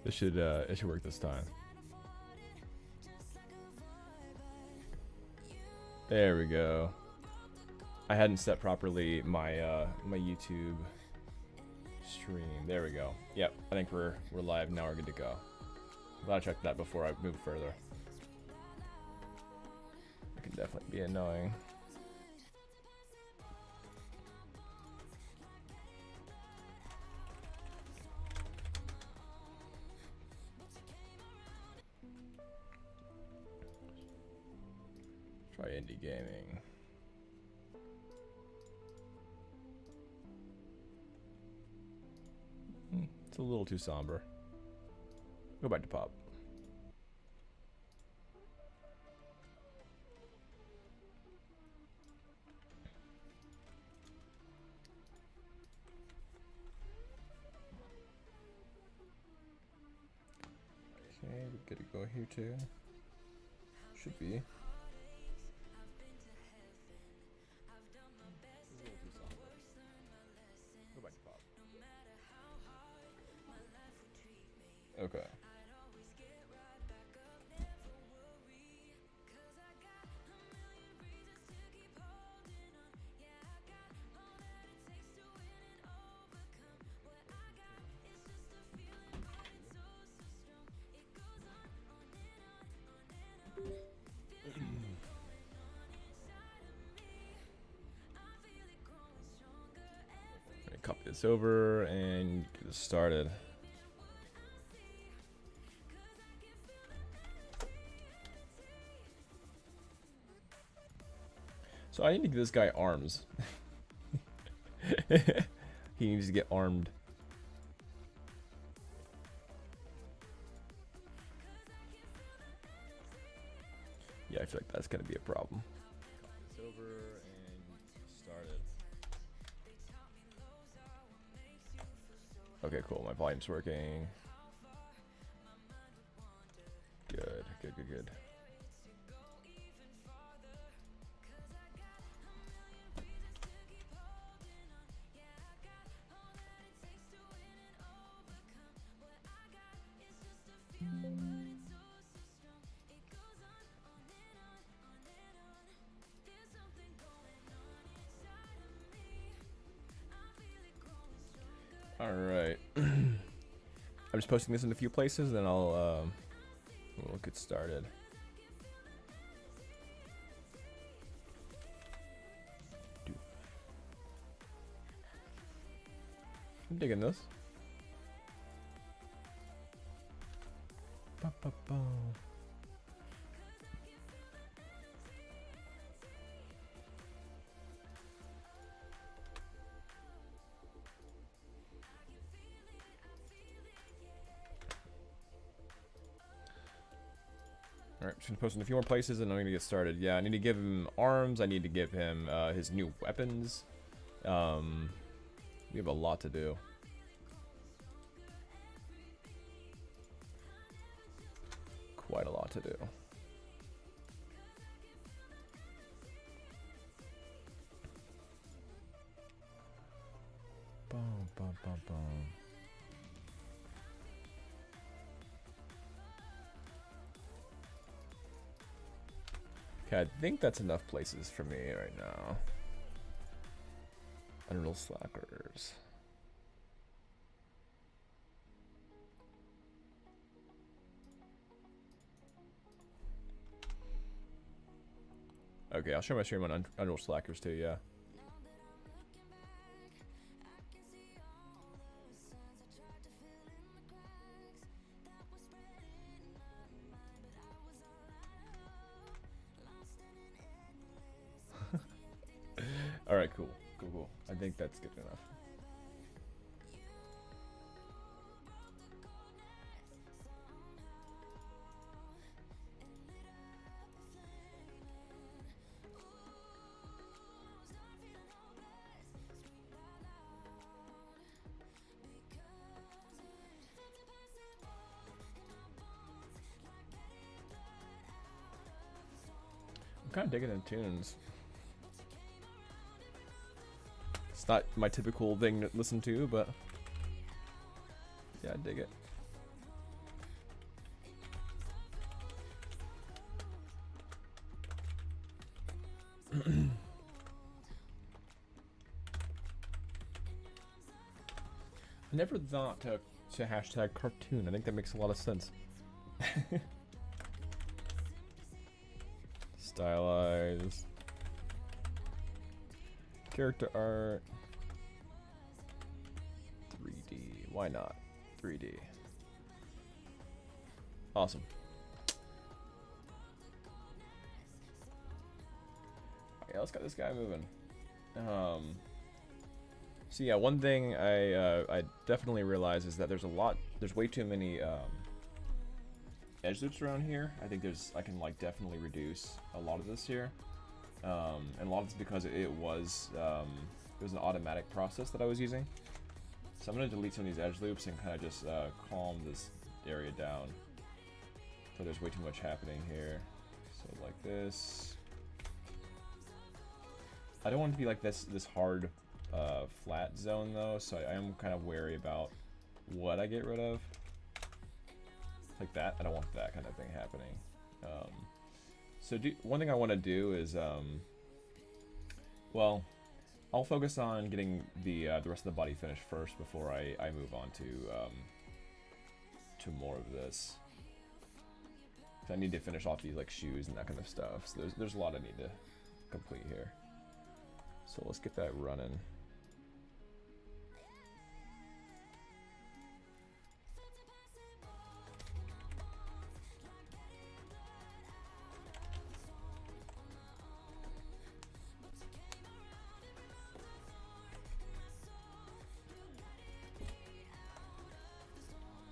It should work this time. There we go. I hadn't set properly my my YouTube stream. There we go. Yep, I think we're live now. We're good to go. Glad I checked that before I move further. It can definitely be annoying. Try indie gaming. It's a little too somber. Go back to pop. Okay, we're good to go here too. Should be. Go back to pop. Okay. Copy this over and get this started. So I need to give this guy arms. He needs to get armed. Yeah, I feel like that's gonna be a problem. Copy this over and started. Okay, cool. My volume's working. Good, good, good, good. All right. I'm just posting this in a few places, then we'll get started. I'm digging this. Ba, ba, ba. Alright, just gonna post in a few more places and I'm gonna get started. Yeah, I need to give him arms, I need to give him his new weapons. We have a lot to do. Quite a lot to do. Boom, boom, boom, boom. Okay, I think that's enough places for me right now. Unreal slackers. Okay, I'll share my stream on Unreal slackers too, yeah. Alright, cool. Cool, cool. I think that's good enough. I'm kind of digging the tunes. It's not my typical thing to listen to, but yeah, I dig it. I never thought to hashtag cartoon. I think that makes a lot of sense. Stylized. Character art. 3D. Why not? 3D. Awesome. Yeah, let's get this guy moving. So yeah, one thing I definitely realize is that there's way too many edge loops around here. I think I can like definitely reduce a lot of this here, and a lot of it's because it was an automatic process that I was using. So I'm gonna delete some of these edge loops and kind of just calm this area down. So there's way too much happening here. So like this. I don't want it to be like this hard flat zone though, so I am kind of wary about what I get rid of. Like that, I don't want that kind of thing happening. One thing I want to do is, well, I'll focus on getting the rest of the body finished first before I move on to more of this. So I need to finish off these like shoes and that kind of stuff. So there's a lot I need to complete here. So let's get that running.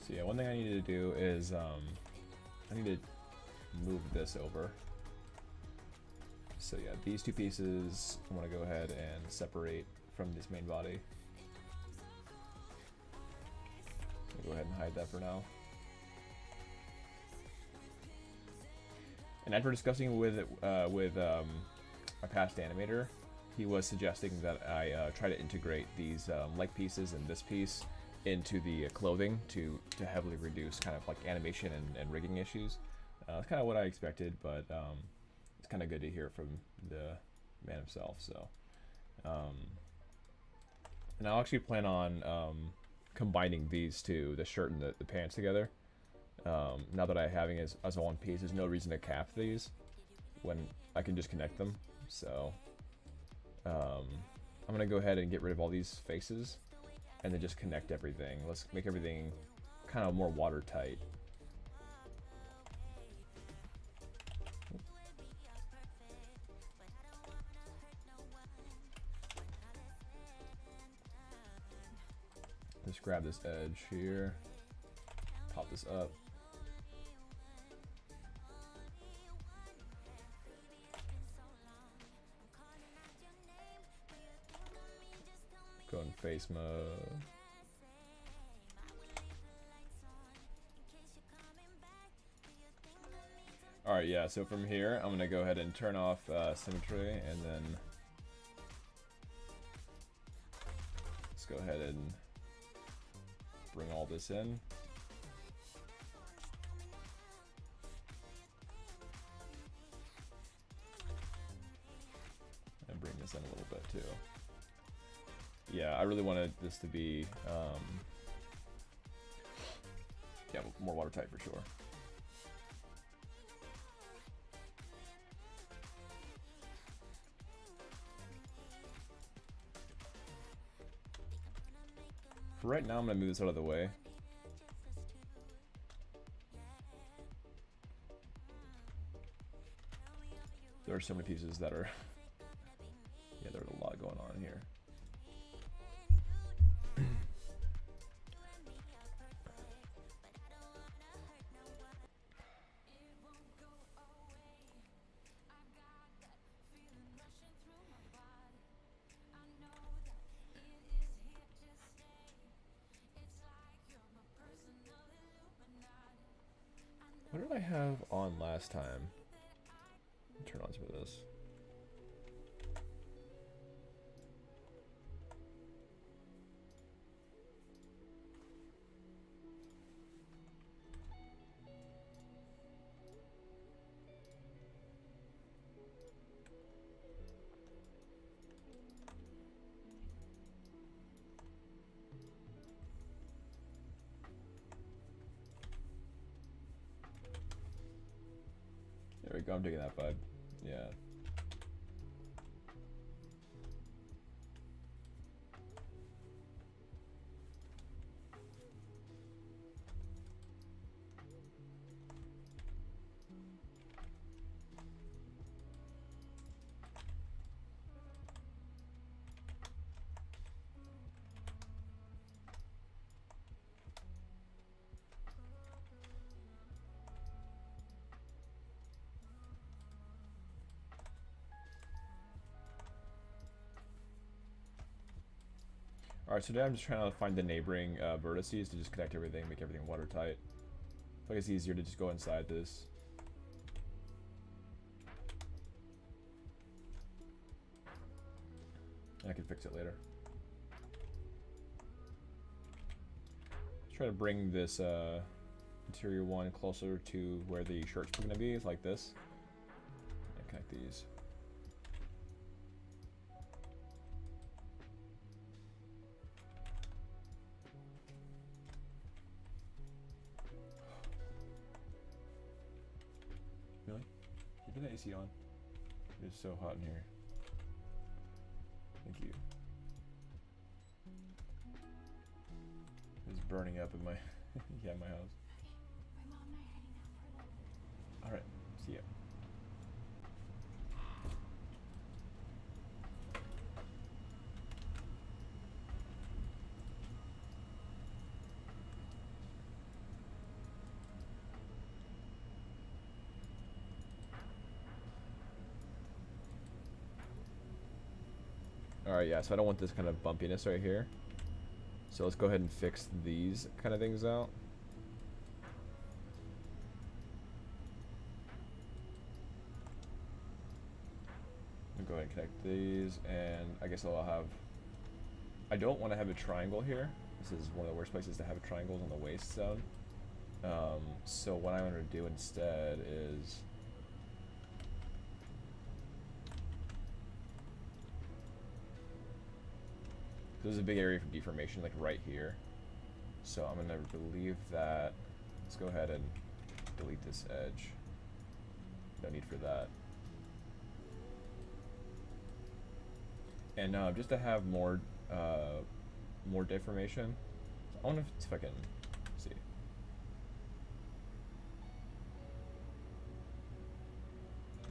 So yeah, one thing I need to do is I need to move this over. So yeah, these two pieces I want to go ahead and separate from this main body. I'll go ahead and hide that for now. And after discussing with my past animator, he was suggesting that I try to integrate these leg pieces and this piece into the clothing to heavily reduce kind of like animation and rigging issues. That's kind of what I expected, but it's kind of good to hear from the man himself. So, and I'll actually plan on combining these two, the shirt and the pants together. Now that I having it as a one piece, there's no reason to cap these when I can just connect them. So I'm gonna go ahead and get rid of all these faces and then just connect everything. Let's make everything kind of more watertight. Just grab this edge here, pop this up. Go in face mode. Alright, yeah, so from here, I'm gonna go ahead and turn off symmetry, and then let's go ahead and bring all this in. And bring this in a little bit too. Yeah, I really wanted this to be, yeah, more watertight for sure. For right now, I'm going to move this out of the way. There are so many pieces that are, yeah, there's a lot going on here. What did I have on last time? Turn on some of this. we go. I'm digging that vibe. Yeah. Alright, so today I'm just trying to find the neighboring vertices to just connect everything, make everything watertight. I think it's easier to just go inside this. And I can fix it later. Let's try to bring this interior one closer to where the shirts are going to be, like this. And connect these. Really? Keep the AC on. It's so hot in here. Thank you. It's burning up in my yeah, my house. Okay, my mom and I are heading out for a little bit. Alright, see ya. Alright, yeah, so I don't want this kind of bumpiness right here. So let's go ahead and fix these kind of things out. I'll go ahead and connect these, and I guess I'll have... I don't want to have a triangle here. This is one of the worst places to have triangles on the waist zone. So what I want to do instead is... There's a big area for deformation, like right here. So I'm gonna relieve that. Let's go ahead and delete this edge. No need for that. And just to have more deformation, I wonder if I can see.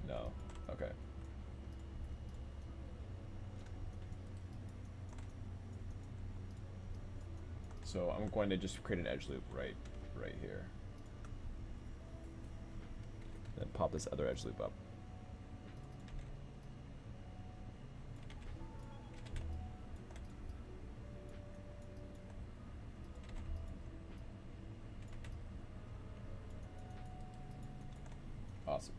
No. Okay. So I'm going to just create an edge loop right here. Then pop this other edge loop up. Awesome.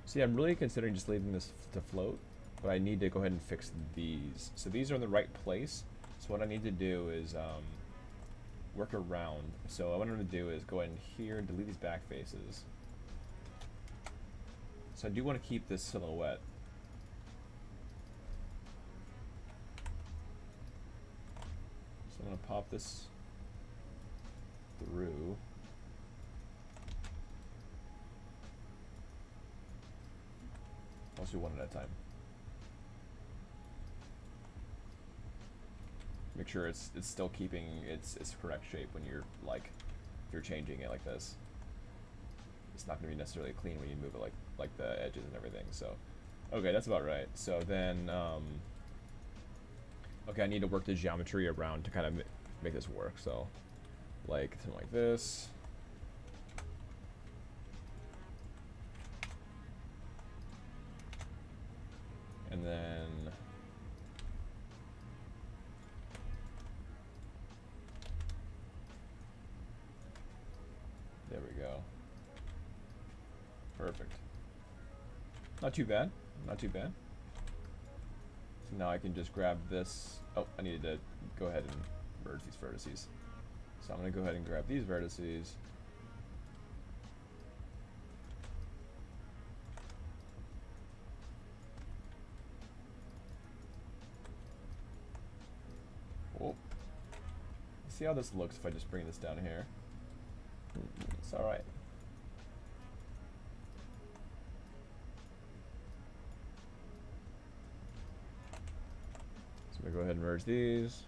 See, I'm really considering just leaving this to float, but I need to go ahead and fix these. So these are in the right place. So what I need to do is work around. So what I'm going to do is go ahead in here and delete these back faces. So I do want to keep this silhouette. So I'm going to pop this through. Let's do one at a time. Make sure it's still keeping its correct shape when you're like, if you're changing it like this. it's not going to be necessarily clean when you move it like the edges and everything. So, okay, that's about right. So then, okay, I need to work the geometry around to kind of make this work. So, like something like this. And then there we go. Perfect. Not too bad. Not too bad. So now I can just grab this. Oh, I needed to go ahead and merge these vertices. So I'm going to go ahead and grab these vertices. Oh. See how this looks if I just bring this down here. It's alright. So I'm going to go ahead and merge these.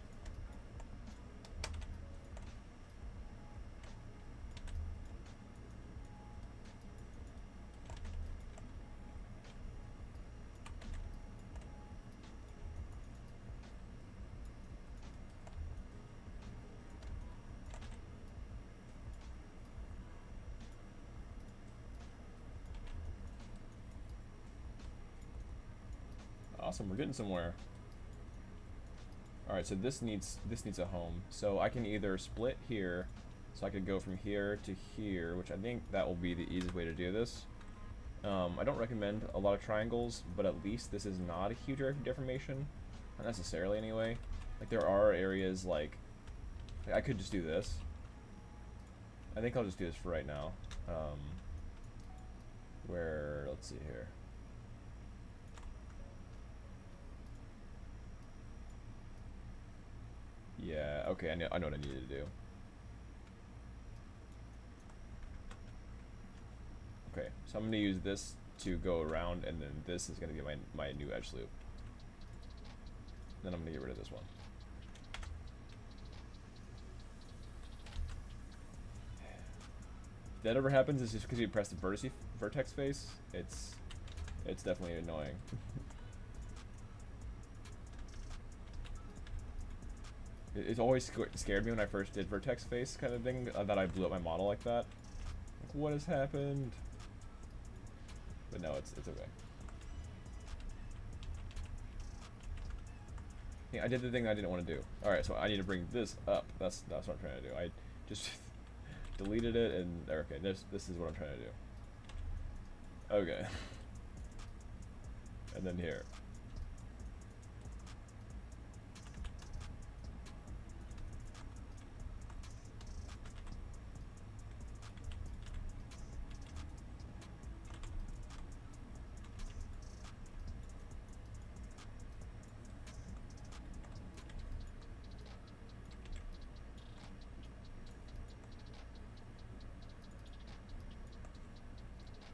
Awesome, we're getting somewhere. All right, so this needs a home. So I can either split here, so I could go from here to here, which I think that will be the easiest way to do this. I don't recommend a lot of triangles, but at least this is not a huge area of deformation, not necessarily anyway. Like there are areas like I could just do this. I think I'll just do this for right now. Where let's see here. Yeah, okay, I know what I needed to do. Okay, so I'm going to use this to go around, and then this is going to be my new edge loop. Then I'm going to get rid of this one. If that ever happens, it's just because you press the vertex face. It's definitely annoying. It's always scared me when I first did vertex face kind of thing, that I blew up my model like that. Like, what has happened? But no, it's okay. Yeah, I did the thing I didn't want to do. Alright, so I need to bring this up. That's what I'm trying to do. I just deleted it and okay, this is what I'm trying to do. Okay. And then here.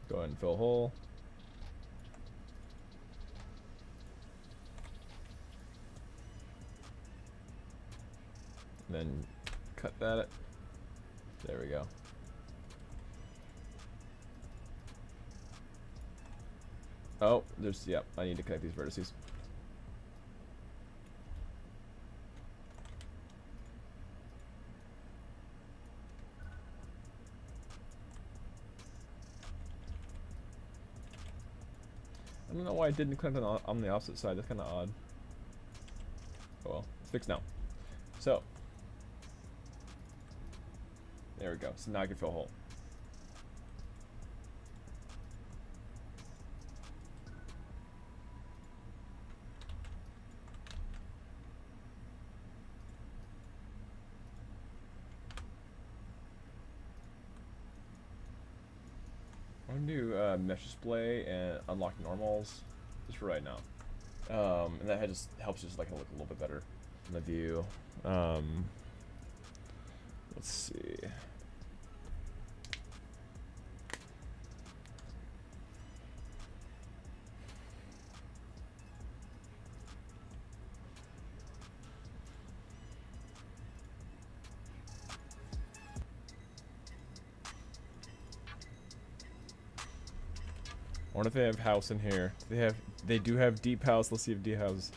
Go ahead and fill a hole. And then cut that. There we go. Oh, there's, yep, I need to connect these vertices. I don't know why I didn't connect on the opposite side. That's kind of odd. Oh well, it's fixed now. So, there we go. So now I can fill a hole. I'm gonna do mesh display and unlock normals just for right now, and that just helps just like look a little bit better in the view. Let's see. wonder if they have house in here. They do have deep house. Let's see if deep house.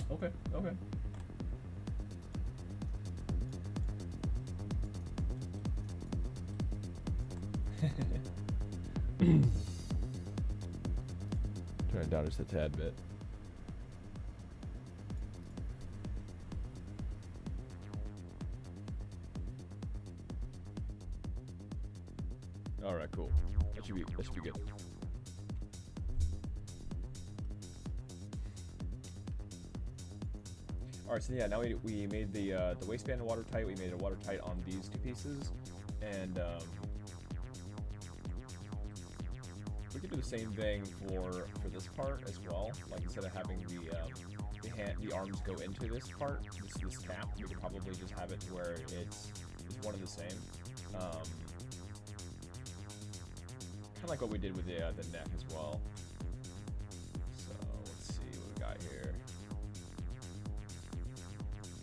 Okay, okay. Turn it down just a tad bit. All right, cool. That should be good. All right, so yeah, now we made the waistband watertight. We made it watertight on these two pieces, and we could do the same thing for this part as well. Like instead of having the arms go into this part, this cap, we could probably just have it to where it's one and the same. Kind of like what we did with the neck as well. So let's see what we got here.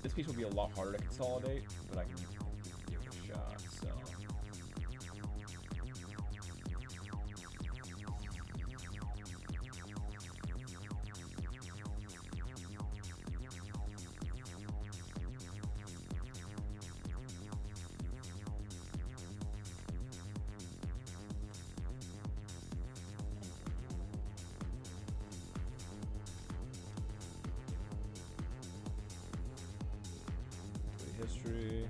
This piece will be a lot harder to consolidate, but I can give it a shot. So. History.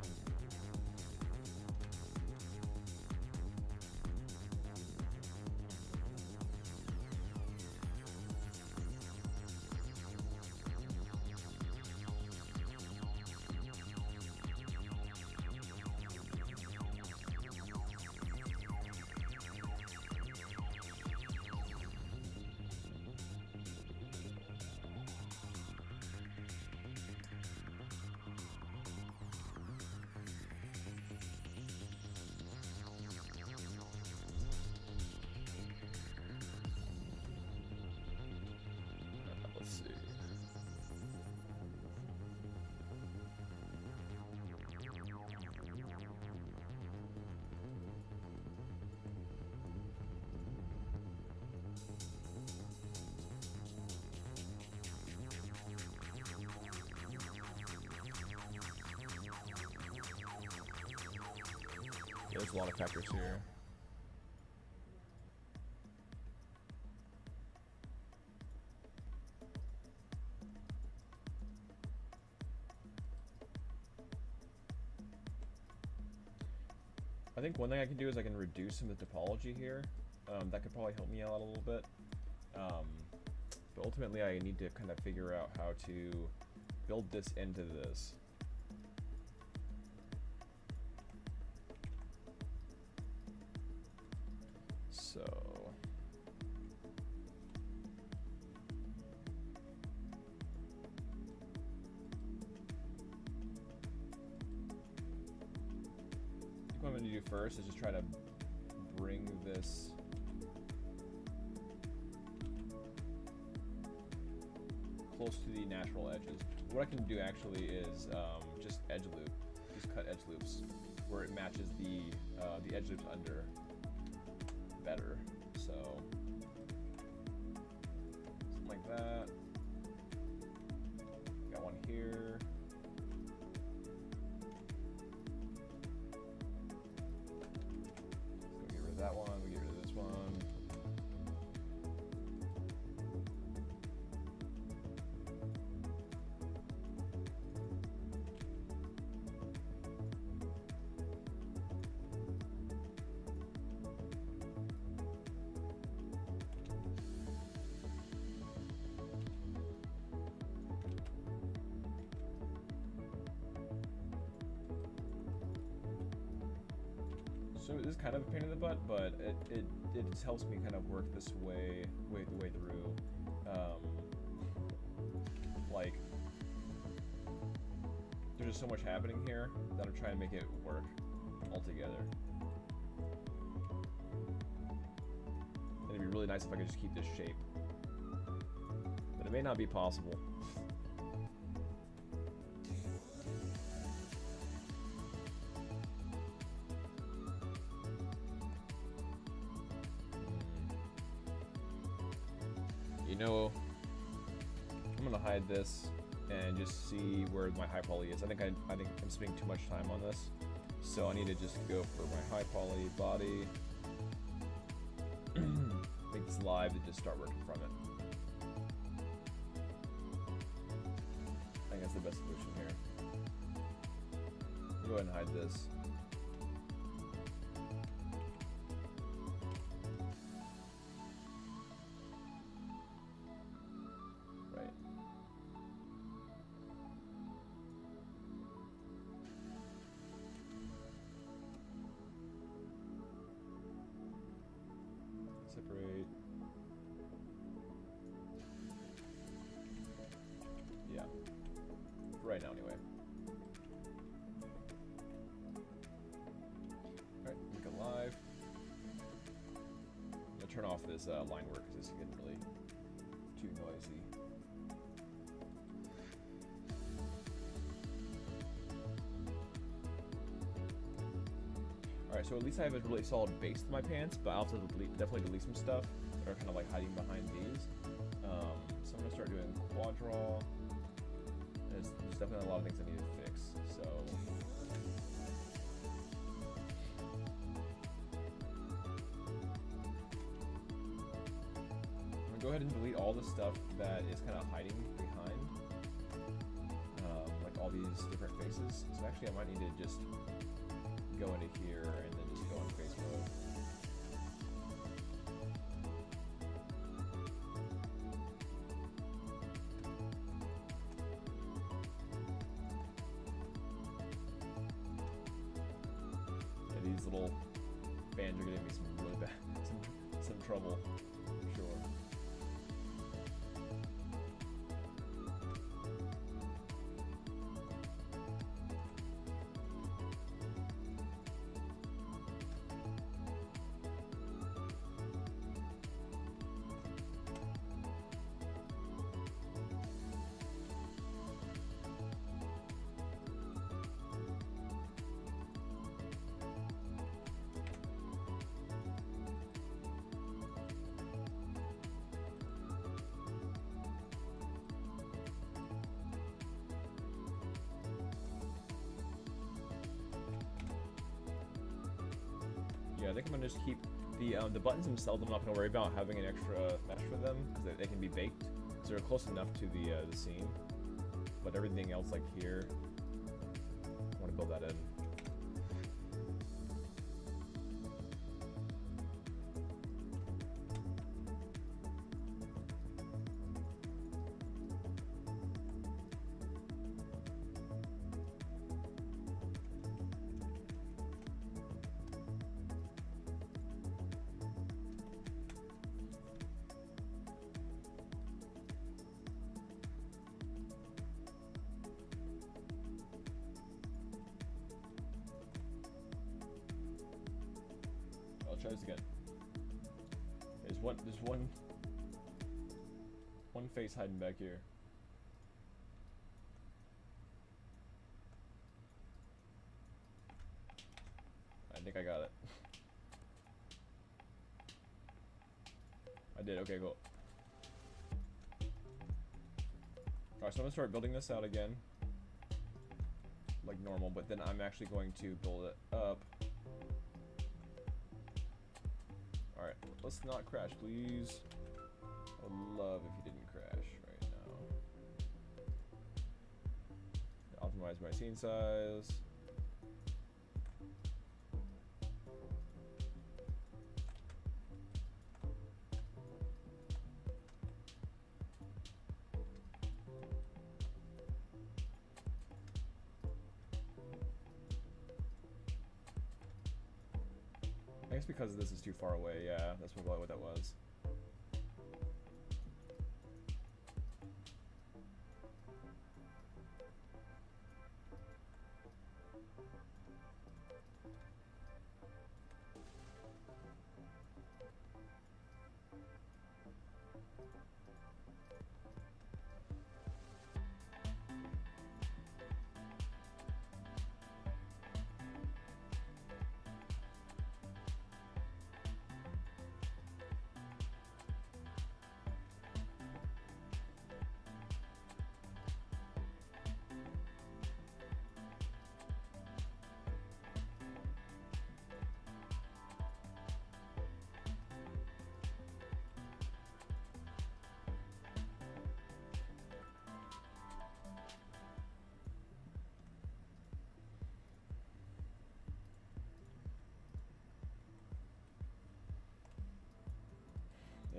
Let's see. Yeah, there's a lot of factors here. I think one thing I can do is I can reduce some of the topology here. That could probably help me out a little bit. But ultimately I need to kind of figure out how to build this into this. So what I'm going to do first is just try to bring this close to the natural edges. What I can do actually is just edge loop, just cut edge loops where it matches the edge loops under better. So something like that. Got one here. That one, we get rid of this one. So this is kind of a pain in the butt, but it just helps me kind of work this way through. Like, there's just so much happening here that I'm trying to make it work all together. And it'd be really nice if I could just keep this shape. But It may not be possible. You know, I'm gonna hide this and just see where my high poly is. I think I'm spending too much time on this, so I need to just go for my high poly body, make this live, and just start working from it. I think that's the best solution here. Go ahead and hide this. Separate. Yeah. Right now, anyway. Alright, make it live. I'm gonna turn off this line work because it's getting really too noisy. Alright, so at least I have a really solid base to my pants, but I'll have to definitely delete some stuff that are kind of like hiding behind these. So I'm going to start doing quad draw. There's definitely a lot of things I need to fix, so... I'm going to go ahead and delete all the stuff that is kind of hiding behind. Like all these different faces. So actually I might need to just go into here and then just go in face mode. Yeah, these little bands are giving me some really bad, some trouble, for sure. Yeah, I think I'm gonna just keep the buttons themselves. I'm not gonna worry about having an extra mesh for them because they can be baked, so they're close enough to the scene. But everything else, like here, I want to build that in. Try this again. There's one face hiding back here. I think I got it. I did. Okay, cool. Alright, so I'm gonna start building this out again, like normal, but then I'm actually going to build it up. Alright, let's not crash, please. I would love if you didn't crash right now. Optimize my scene size. I guess because this is too far away, yeah, that's probably what that was.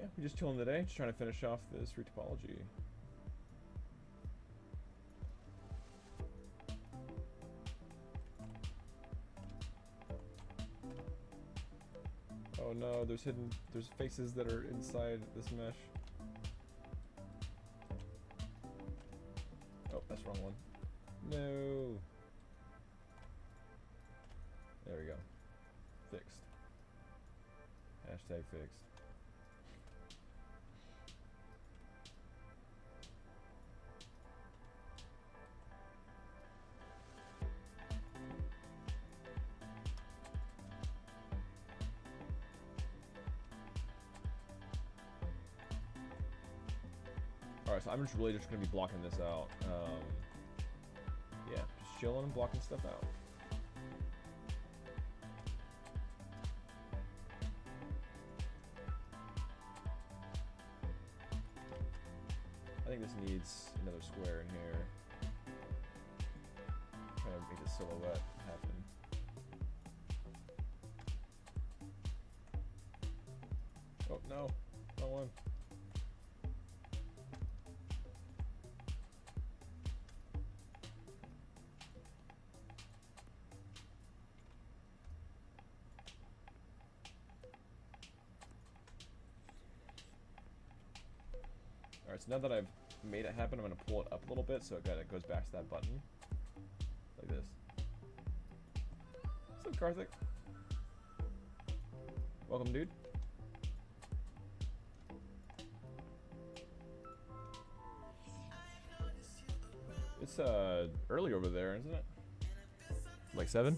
Yeah, we're just chilling today, just trying to finish off this retopology. Oh no, there's faces that are inside this mesh. Oh, that's the wrong one. No. There we go. Fixed. Hashtag fixed. Alright, so I'm just really just gonna be blocking this out. Yeah, just chilling and blocking stuff out. I think this needs another square in here. Trying to make the silhouette happen. Oh no, wrong one. Alright, so now that I've made it happen, I'm going to pull it up a little bit so it kind of goes back to that button. Like this. What's up, Karthik? Welcome, dude. It's early over there, isn't it? Like 7?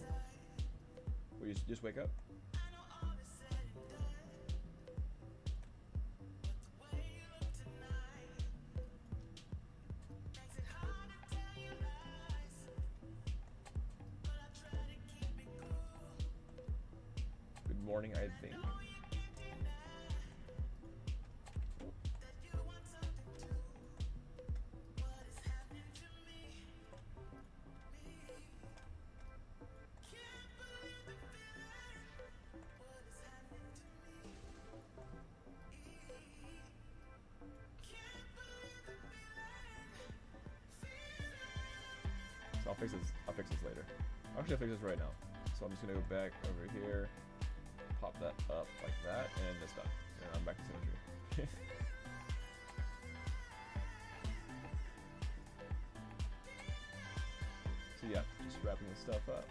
Will you just wake up? Good morning, I think. So I'll fix this later. Actually, I'll fix this right now. So I'm just gonna go back over here, pop that up like that, and it's done. And I'm back to symmetry. So yeah, just wrapping this stuff up.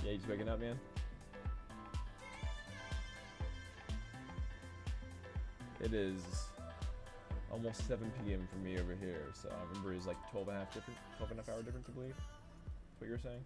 Yeah, you just waking up, man? It is almost 7 p.m. for me over here, so I remember it's like 12 and a half hour difference, I believe. That's what you're saying?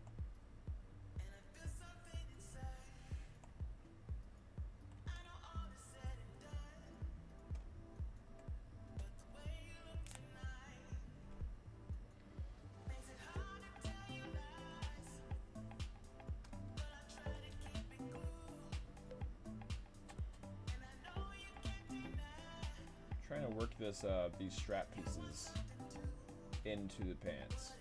Trying to work this these strap pieces into the pants.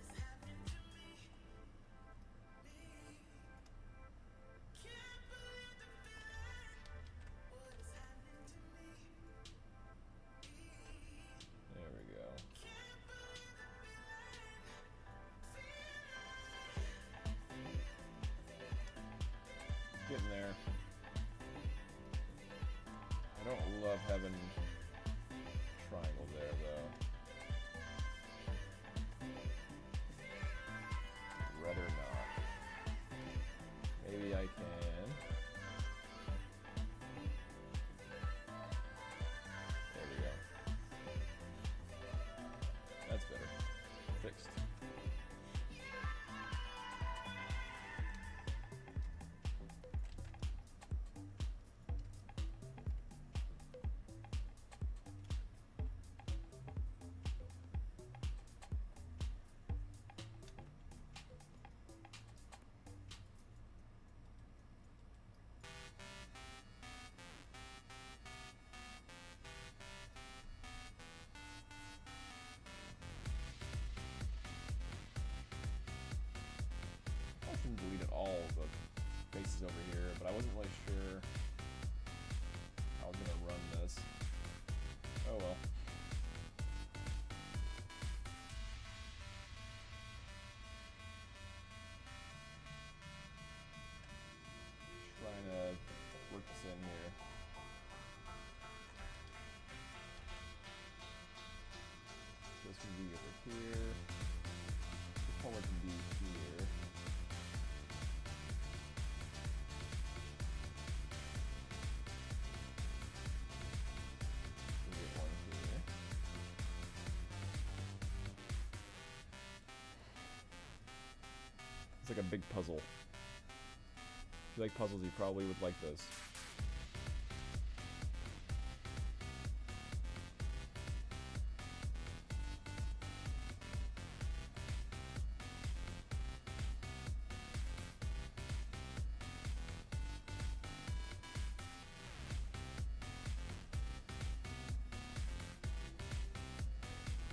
There we go. Getting there. I don't love having triangle there though. Rather not. Maybe I can. There we go. That's better. Fixed. I can delete all the faces over here, but I wasn't really sure It's like a big puzzle. If you like puzzles, you probably would like this.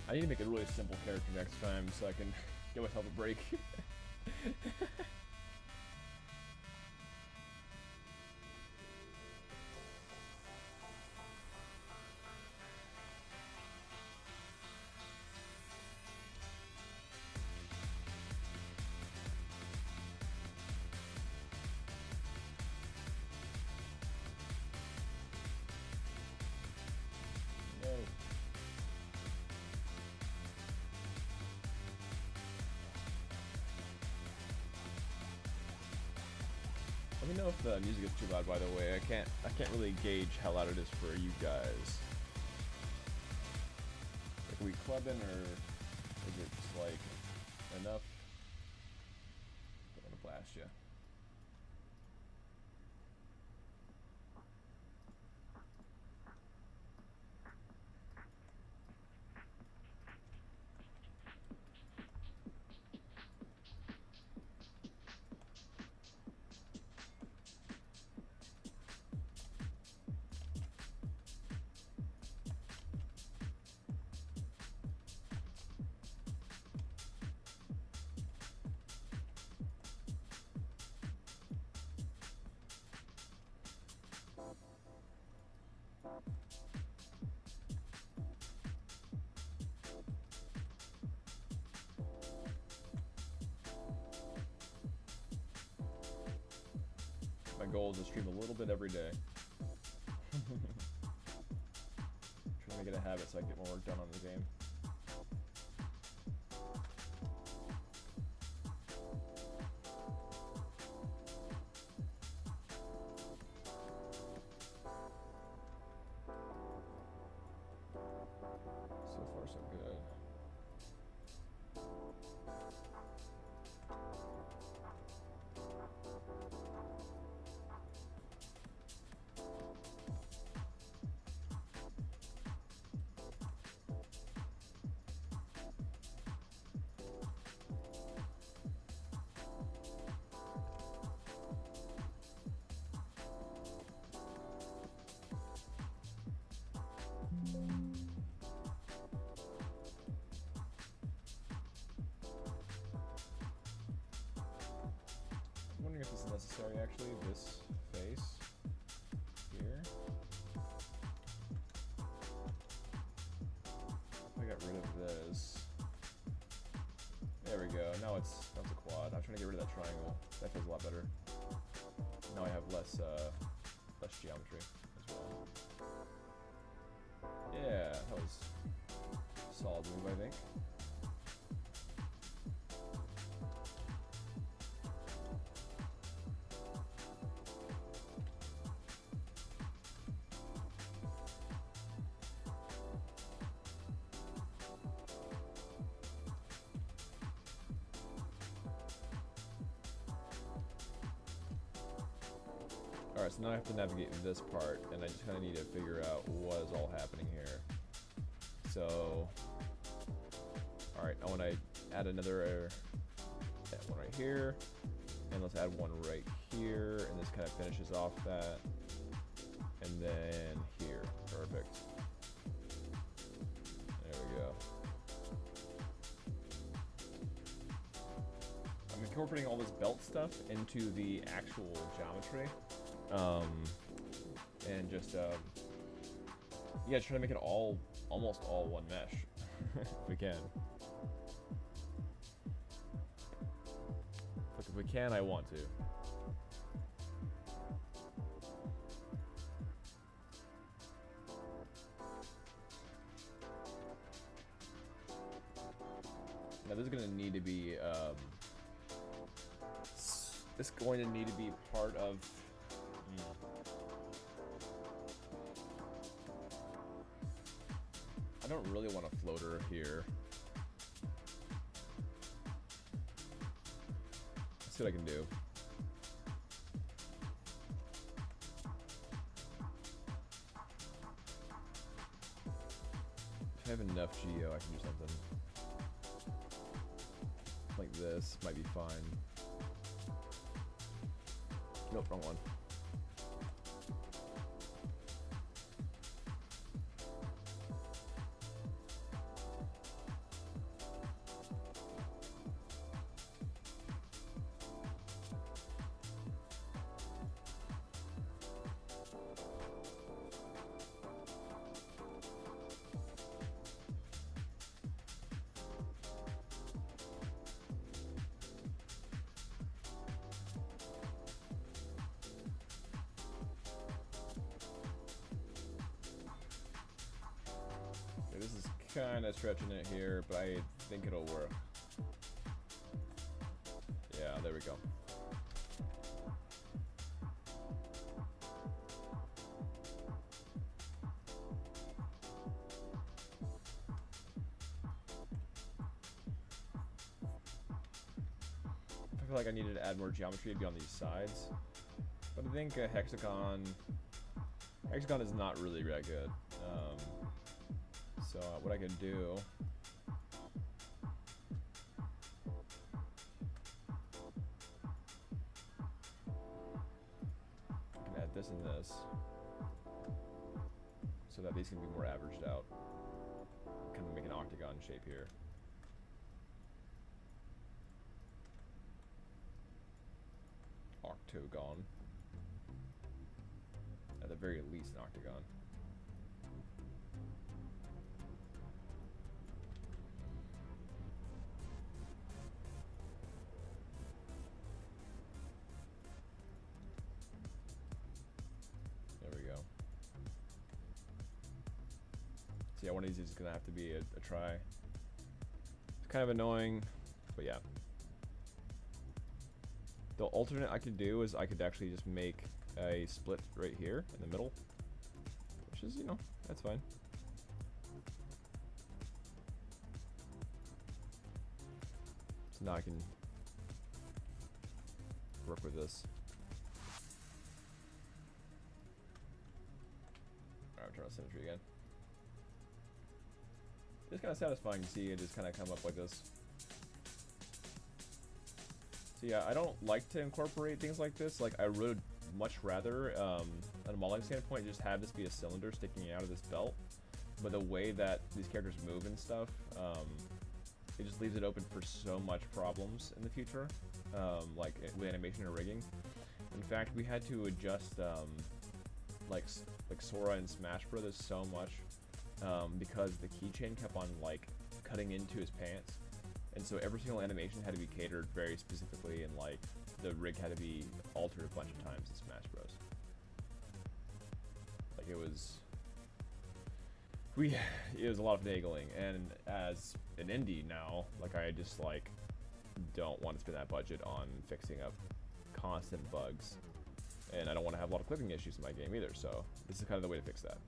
I need to make a really simple character next time so I can give myself a break. No. Let me know if the music is too loud, by the way. I can't really gauge how loud it is for you guys. Like, are we clubbing, or is it just like enough? I don't want to blast you. My goal is to stream a little bit every day. Trying to make it a habit so I can get more work done on the game. So far, so good. I'm wondering if this is necessary, actually, this face here. If I got rid of this. There we go. Now it's a quad. I'm trying to get rid of that triangle. That feels a lot better. Now I have less geometry as well. Yeah, that was a solid move, I think. Alright, so now I have to navigate this part, and I just kind of need to figure out what is all happening here. So, alright, I want to add another one right here, and let's add one right here, and this kind of finishes off that, and then here. Perfect. There we go. I'm incorporating all this belt stuff into the actual geometry. And just yeah, try to make it almost all one mesh if we can. Look, if we can, I want to. Now this is going to need to be this is going to need to be part of. I don't really want a floater here. see what I can do. If I have enough geo, I can do something. Like this, might be fine. Nope, wrong one. This is kind of stretching it here, but I think it'll work. Yeah, there we go. I feel like I needed to add more geometry to be on these sides, but I think a hexagon is not really that good. So what I can do, I can add this and this, so that these can be more averaged out. Kind of make an octagon shape here. Octagon. At the very least, an octagon. So yeah, one of these is gonna have to be a try. It's kind of annoying, but yeah. The alternate I could do is I could actually just make a split right here in the middle, which is, you know, that's fine. So now I can work with this. Alright, turn on symmetry again. It's kind of satisfying to see it just kind of come up like this. So yeah, I don't like to incorporate things like this. Like, I would much rather, at a modeling standpoint, just have this be a cylinder sticking out of this belt. But the way that these characters move and stuff, it just leaves it open for so much problems in the future, like with animation or rigging. In fact, we had to adjust, like Sora and Smash Brothers so much, because the keychain kept on like cutting into his pants, and so every single animation had to be catered very specifically, and like the rig had to be altered a bunch of times in Smash Bros. Like it was a lot of finagling, and as an indie now, like I just like don't want to spend that budget on fixing up constant bugs, and I don't want to have a lot of clipping issues in my game either, so this is kind of the way to fix that.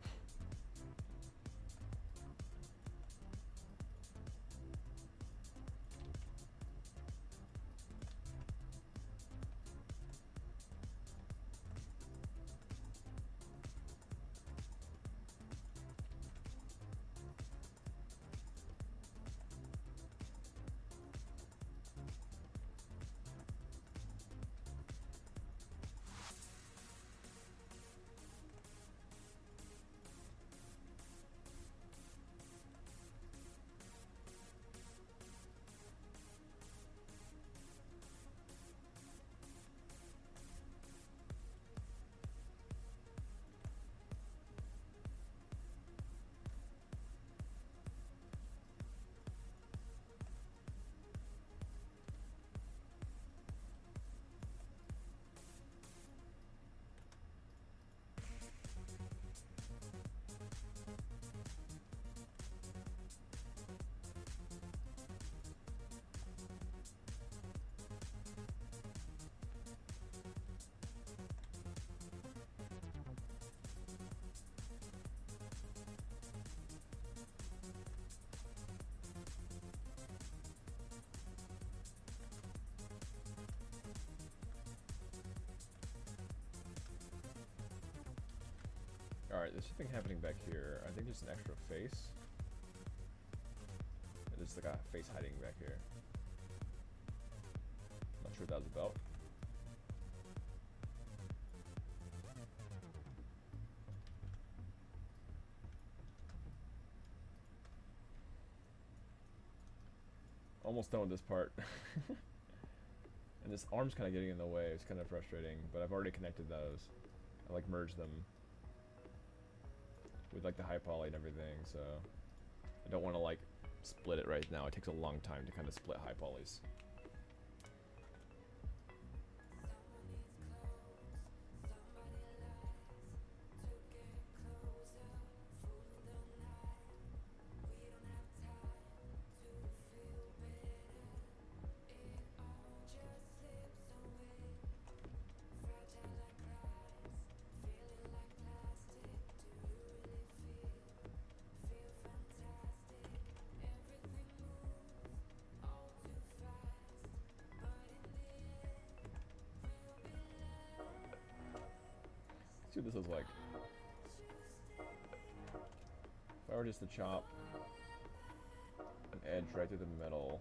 Alright, there's something happening back here. I think there's an extra face. There's like a face hiding back here. Not sure what that was about. Almost done with this part. And this arm's kind of getting in the way. It's kind of frustrating, but I've already connected those. I like merged them with like the high poly and everything, so I don't want to like split it right now. It takes a long time to kind of split high polys. See what this is like. If I were just to chop an edge right through the middle,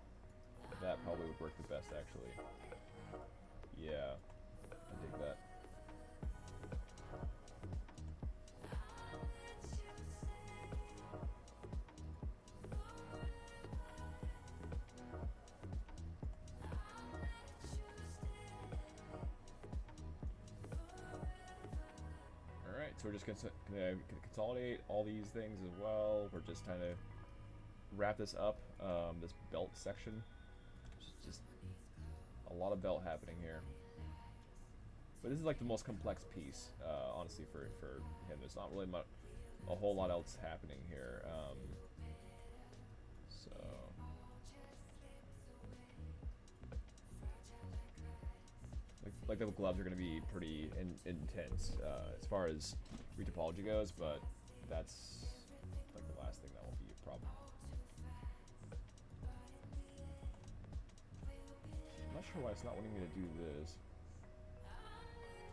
that probably would work the best, actually. Yeah, I dig that. So we're just gonna consolidate all these things as well. We're just trying to wrap this up, this belt section. Just a lot of belt happening here. But this is like the most complex piece, honestly, for him. There's not really a whole lot else happening here. Like the gloves are going to be pretty intense as far as retopology goes, but that's like the last thing that will be a problem. I'm not sure why it's not wanting me to do this.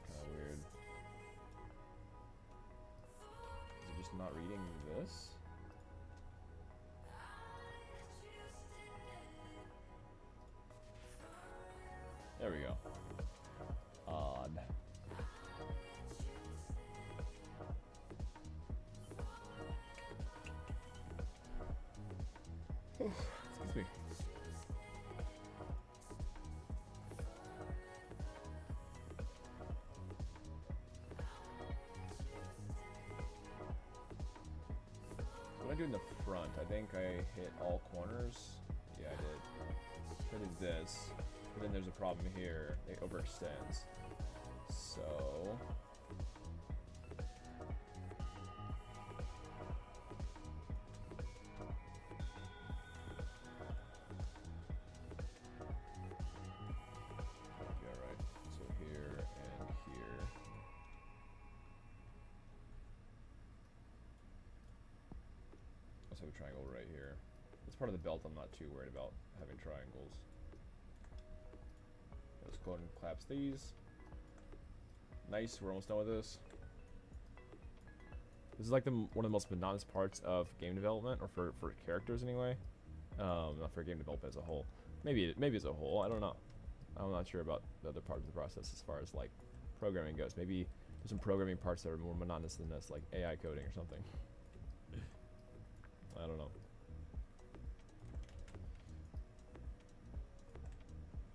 Kind of weird. Is it just not reading this? There we go. Odd. Excuse me. What did I do in the front? I think I hit all corners. Yeah, I did. I did this. But then there's a problem here. It overextends. So yeah, right. So here and here. Let's have a triangle right here. It's part of the belt. I'm not too worried about having triangles. Let's go ahead and collapse these. Nice, we're almost done with this. This is like one of the most monotonous parts of game development, or for characters anyway. Not for game development as a whole. Maybe as a whole, I don't know. I'm not sure about the other part of the process as far as like programming goes. Maybe there's some programming parts that are more monotonous than this, like AI coding or something. I don't know.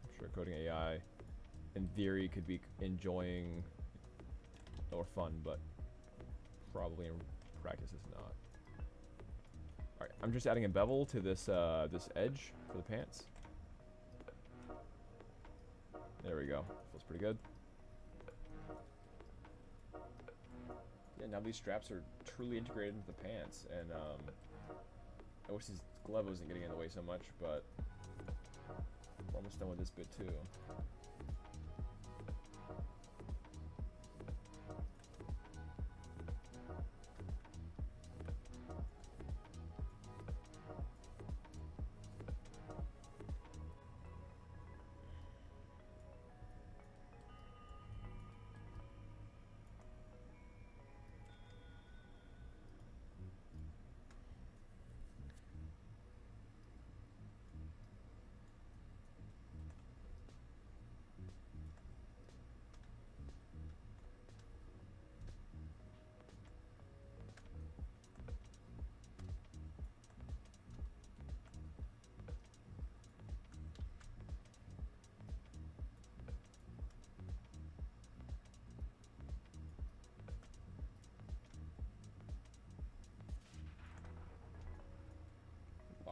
I'm sure coding AI in theory could be enjoying or fun, but probably in practice it's not. Alright, I'm just adding a bevel to this this edge for the pants. There we go. Feels pretty good. Yeah, now these straps are truly integrated into the pants, and I wish this glove wasn't getting in the way so much, but we're almost done with this bit too.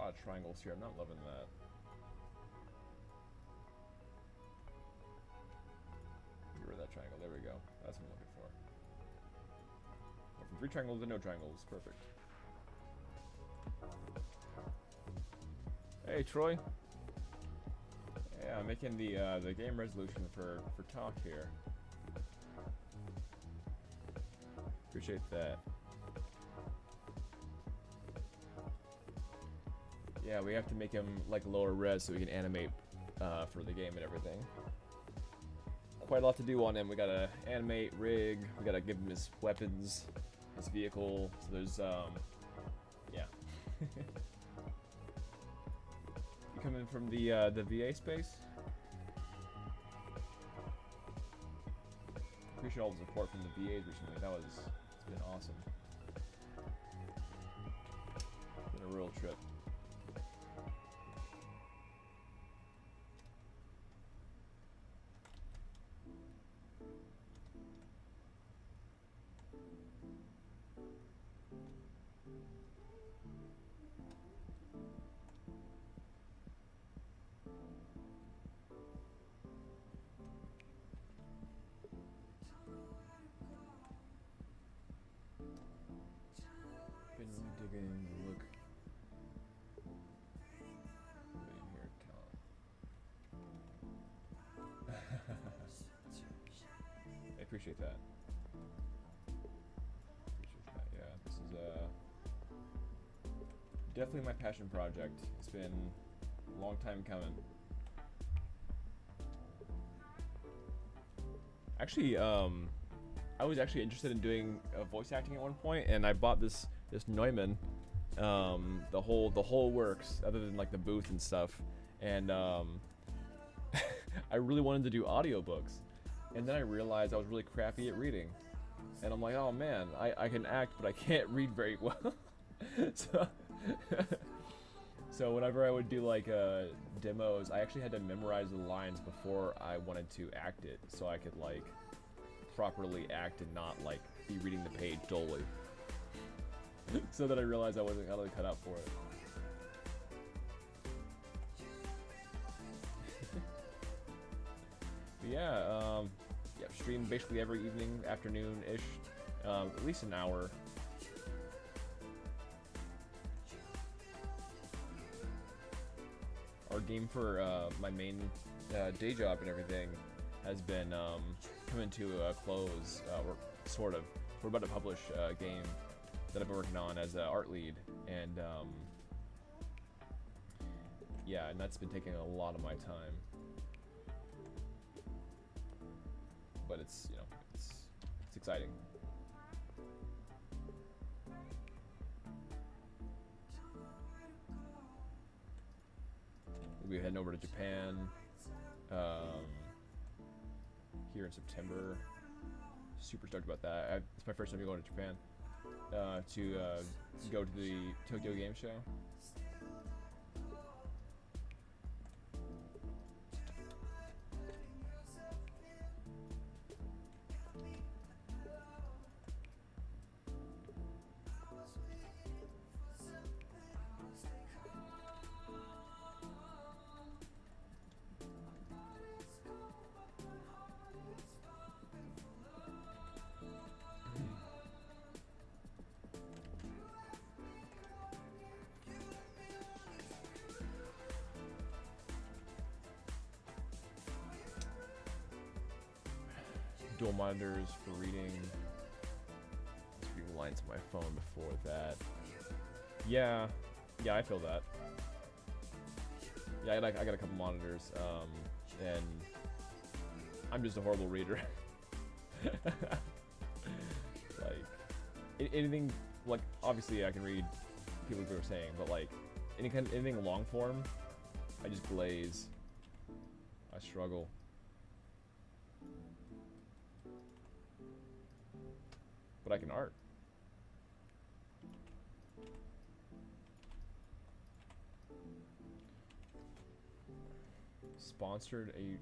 lot of triangles here. I'm not loving that. Get rid of that triangle. There we go. That's what I'm looking for. Went from 3 triangles to no triangles. Perfect. Hey, Troy. Yeah, I'm making the game resolution for talk here. Appreciate that. Yeah, we have to make him like lower res so we can animate for the game and everything. Quite a lot to do on him. We gotta animate, rig. We gotta give him his weapons, his vehicle. So there's yeah. You coming from the VA space? Appreciate all the support from the VAs recently. It's been awesome. It's been a real trip. Been really digging the look. Waiting here, I appreciate that. Yeah, this is definitely my passion project. It's been a long time coming. Actually, I was actually interested in doing voice acting at one point, and I bought this Neumann. The whole works, other than like the booth and stuff. And I really wanted to do audiobooks, and then I realized I was really crappy at reading. And I'm like, oh man, I can act, but I can't read very well. So whenever I would do like demos, I actually had to memorize the lines before I wanted to act it, so I could like properly act and not like be reading the page dully. So that I realized I wasn't really cut out for it. But yeah, yeah, stream basically every evening, afternoon-ish, at least an hour. Our game for my main day job and everything has been coming to a close, or sort of. We're about to publish a game that I've been working on as an art lead, and yeah, and that's been taking a lot of my time. But it's, you know, it's exciting. We'll be heading over to Japan here in September. Super stoked about that. It's my first time going to Japan to go to the Tokyo Game Show. Dual monitors for reading. Speaking lines on my phone before that. Yeah, I feel that. Yeah, I got a couple monitors, and I'm just a horrible reader. Like anything, like obviously I can read people who are saying, but like anything long form, I just glaze. I struggle. But I can art. Sponsored a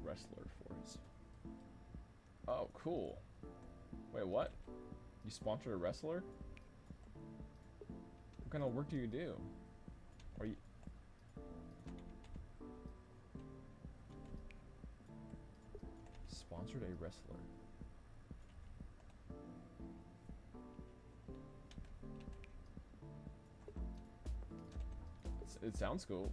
wrestler for us. Oh, cool. Wait, what? You sponsored a wrestler? What kind of work do you do? Are you? Sponsored a wrestler. It sounds cool.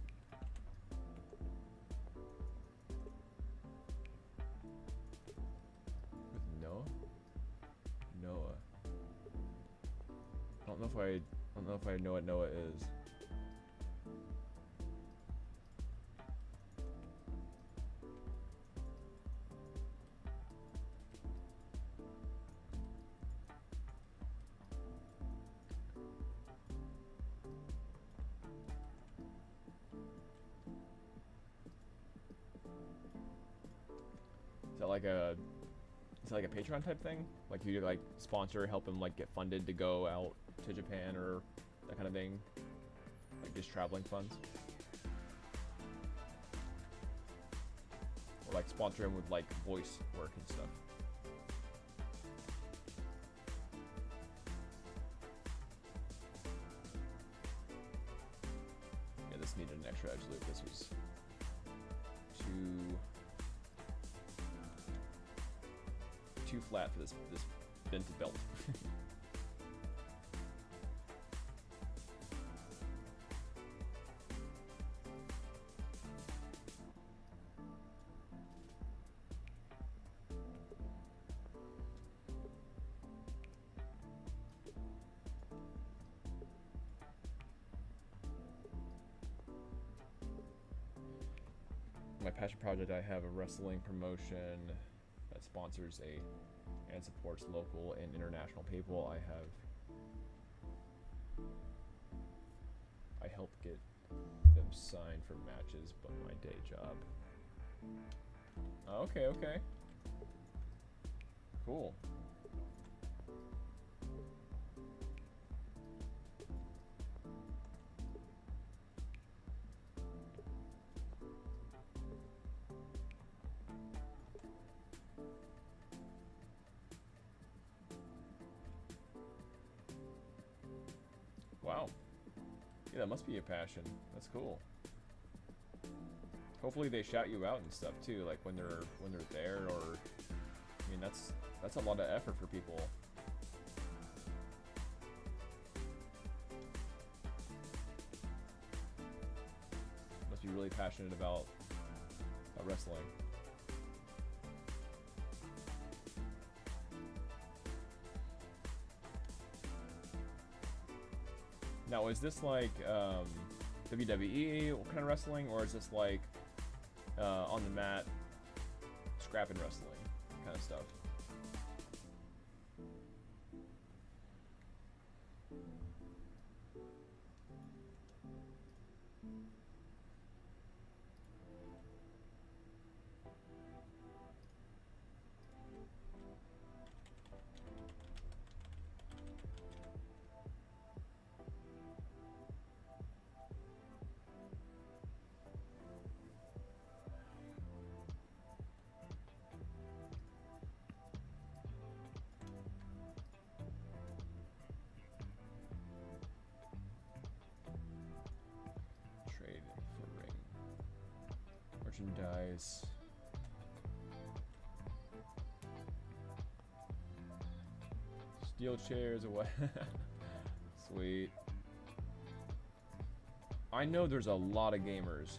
With Noah? Noah. I don't know if I know what Noah is. Is that like a Patreon type thing? Like you like sponsor, help him like get funded to go out to Japan or that kind of thing? Like just traveling funds? Or like sponsor him with like voice work and stuff? Yeah, this needed an extra edge loop. This was too flat for this vented belt. My passion project, I have a wrestling promotion that sponsors and supports local and international people. I help get them signed for matches, but my day job. Okay, okay. Cool. Wow. Yeah, that must be a passion. That's cool. Hopefully they shout you out and stuff too, like when they're there, or I mean that's a lot of effort for people. Must be really passionate about wrestling. Now, is this like WWE kind of wrestling, or is this like on the mat, scrapping wrestling kind of stuff? Merchandise. Steel chairs away. Sweet. I know there's a lot of gamers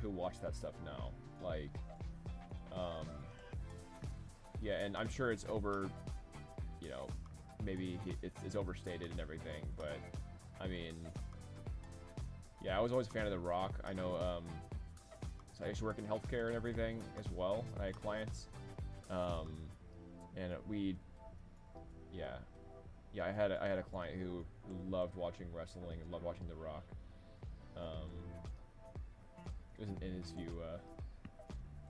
who watch that stuff now. Like, yeah, and I'm sure it's over, you know, maybe it's overstated and everything, but I mean, yeah, I was always a fan of The Rock. I know, so I used to work in healthcare and everything as well. I had clients, and I had a client who loved watching wrestling and loved watching The Rock. It was in his view,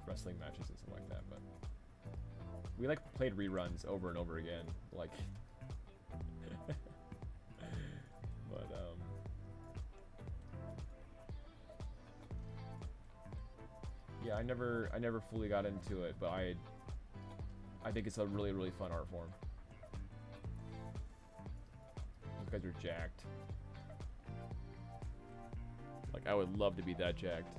wrestling matches and stuff like that, but we like played reruns over and over again, like. But yeah, I never fully got into it, but I think it's a really, really fun art form. You guys are jacked. Like, I would love to be that jacked.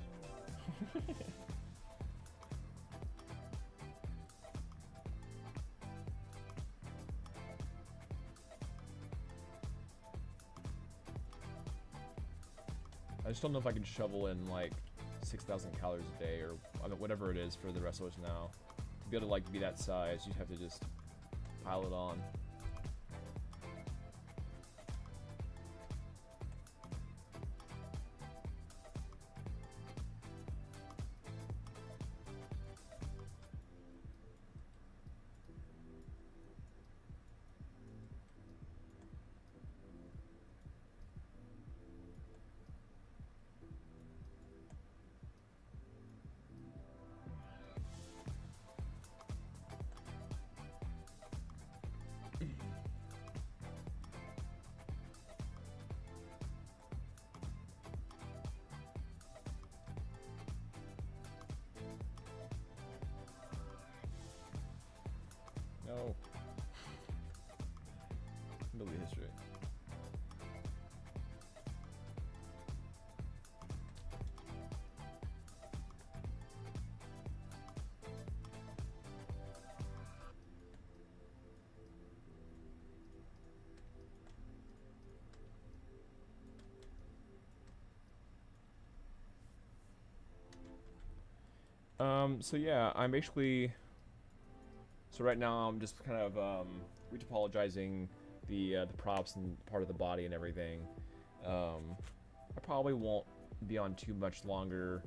I just don't know if I can shovel in like 6,000 calories a day or whatever it is for the wrestlers now. To be able to like be that size, you'd have to just pile it on. No. Delete history. So yeah, I'm basically... So right now I'm just kind of retopologizing the props and part of the body and everything. I probably won't be on too much longer,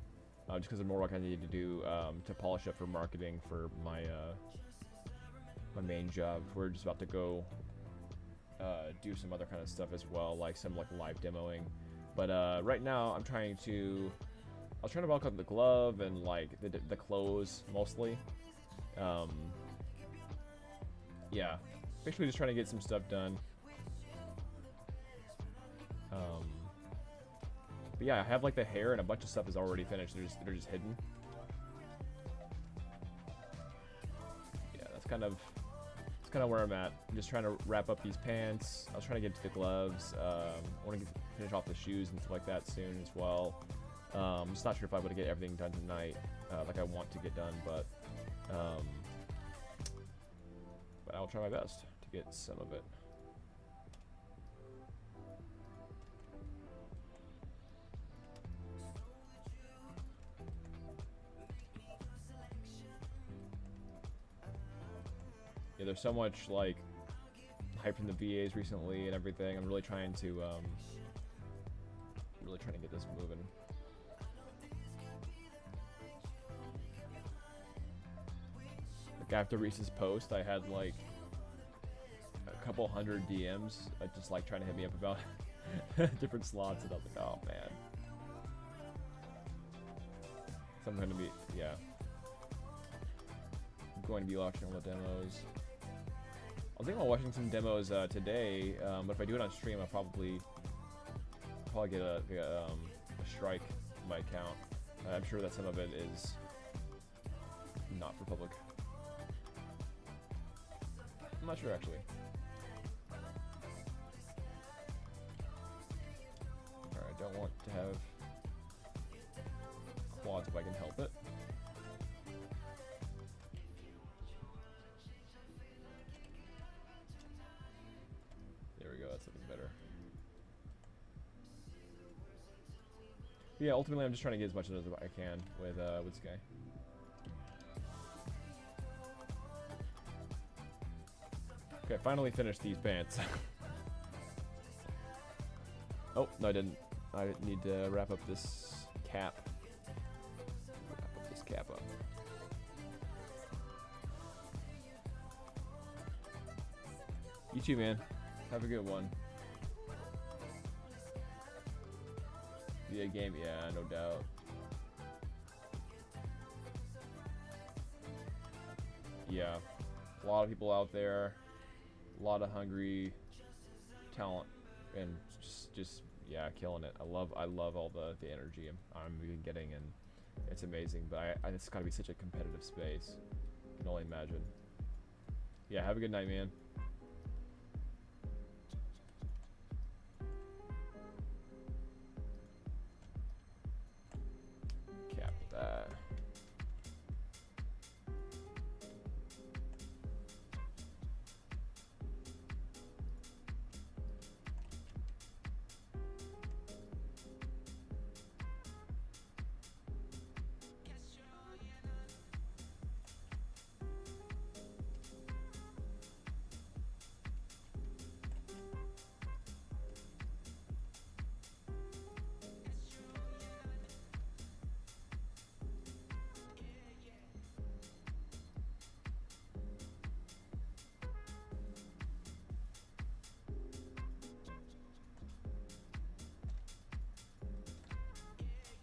just because there's more work I need to do to polish up for marketing for my my main job. We're just about to go do some other kind of stuff as well, like some like live demoing. But right now I'm trying to... I was trying to bulk up the glove and like the clothes mostly. Yeah, basically just trying to get some stuff done. But yeah, I have like the hair and a bunch of stuff is already finished. They're just hidden. Yeah, that's kind of where I'm at. I'm just trying to wrap up these pants. I was trying to get to the gloves. I want to finish off the shoes and stuff like that soon as well. I'm just not sure if I would get everything done tonight, like I want to get done, but I'll try my best to get some of it. Yeah, there's so much like hype from the VAs recently and everything. I'm really trying to get this moving. Like after Reese's post, I had like a couple hundred DMs, just like trying to hit me up about different slots, and I was like, oh man. So I'm going to be, yeah. I'm going to be watching all the demos. I was thinking about watching some demos today, but if I do it on stream, I'll probably get a strike in my account. I'm sure that some of it is not for public. I'm not sure actually. Alright, I don't want to have quads if I can help it. There we go, that's looking better. But yeah, ultimately I'm just trying to get as much as I can with this guy. Okay, finally finished these pants. Oh, no I didn't. I need to wrap up this cap. Wrap up this cap up. You too, man. Have a good one. Yeah, game, yeah, no doubt. Yeah, a lot of people out there, a lot of hungry talent, and just yeah, killing it. I love all the energy I'm getting, and it's amazing. But it's got to be such a competitive space. I can only imagine. Yeah, have a good night, man.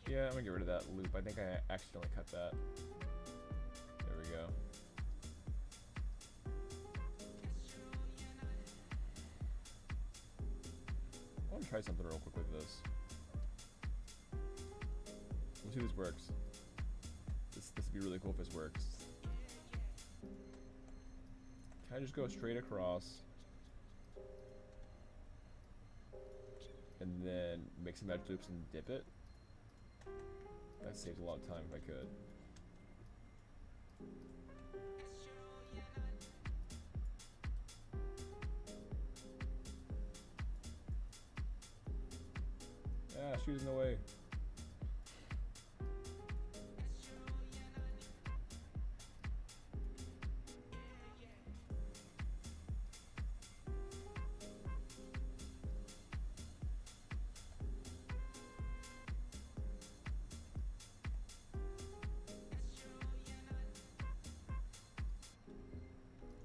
Yeah, I'm gonna get rid of that loop. I think I accidentally cut that. There we go. I want to try something real quick with this. We'll see if this works. This would be really cool if this works. Can I just go straight across? And then make some edge loops and dip it? That saves a lot of time if I could. Ah, shoot in the way.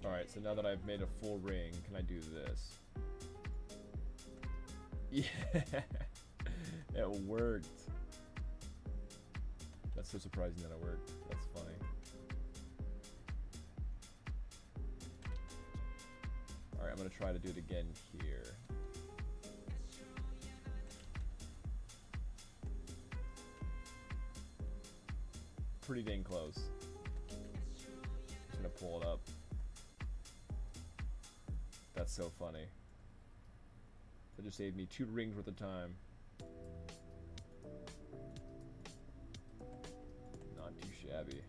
Alright, so now that I've made a full ring, can I do this? Yeah! It worked! That's so surprising that it worked. That's funny. Alright, I'm gonna try to do it again here. Pretty dang close. Just gonna pull it up. That's so funny. That just saved me 2 rings worth of time. Not too shabby.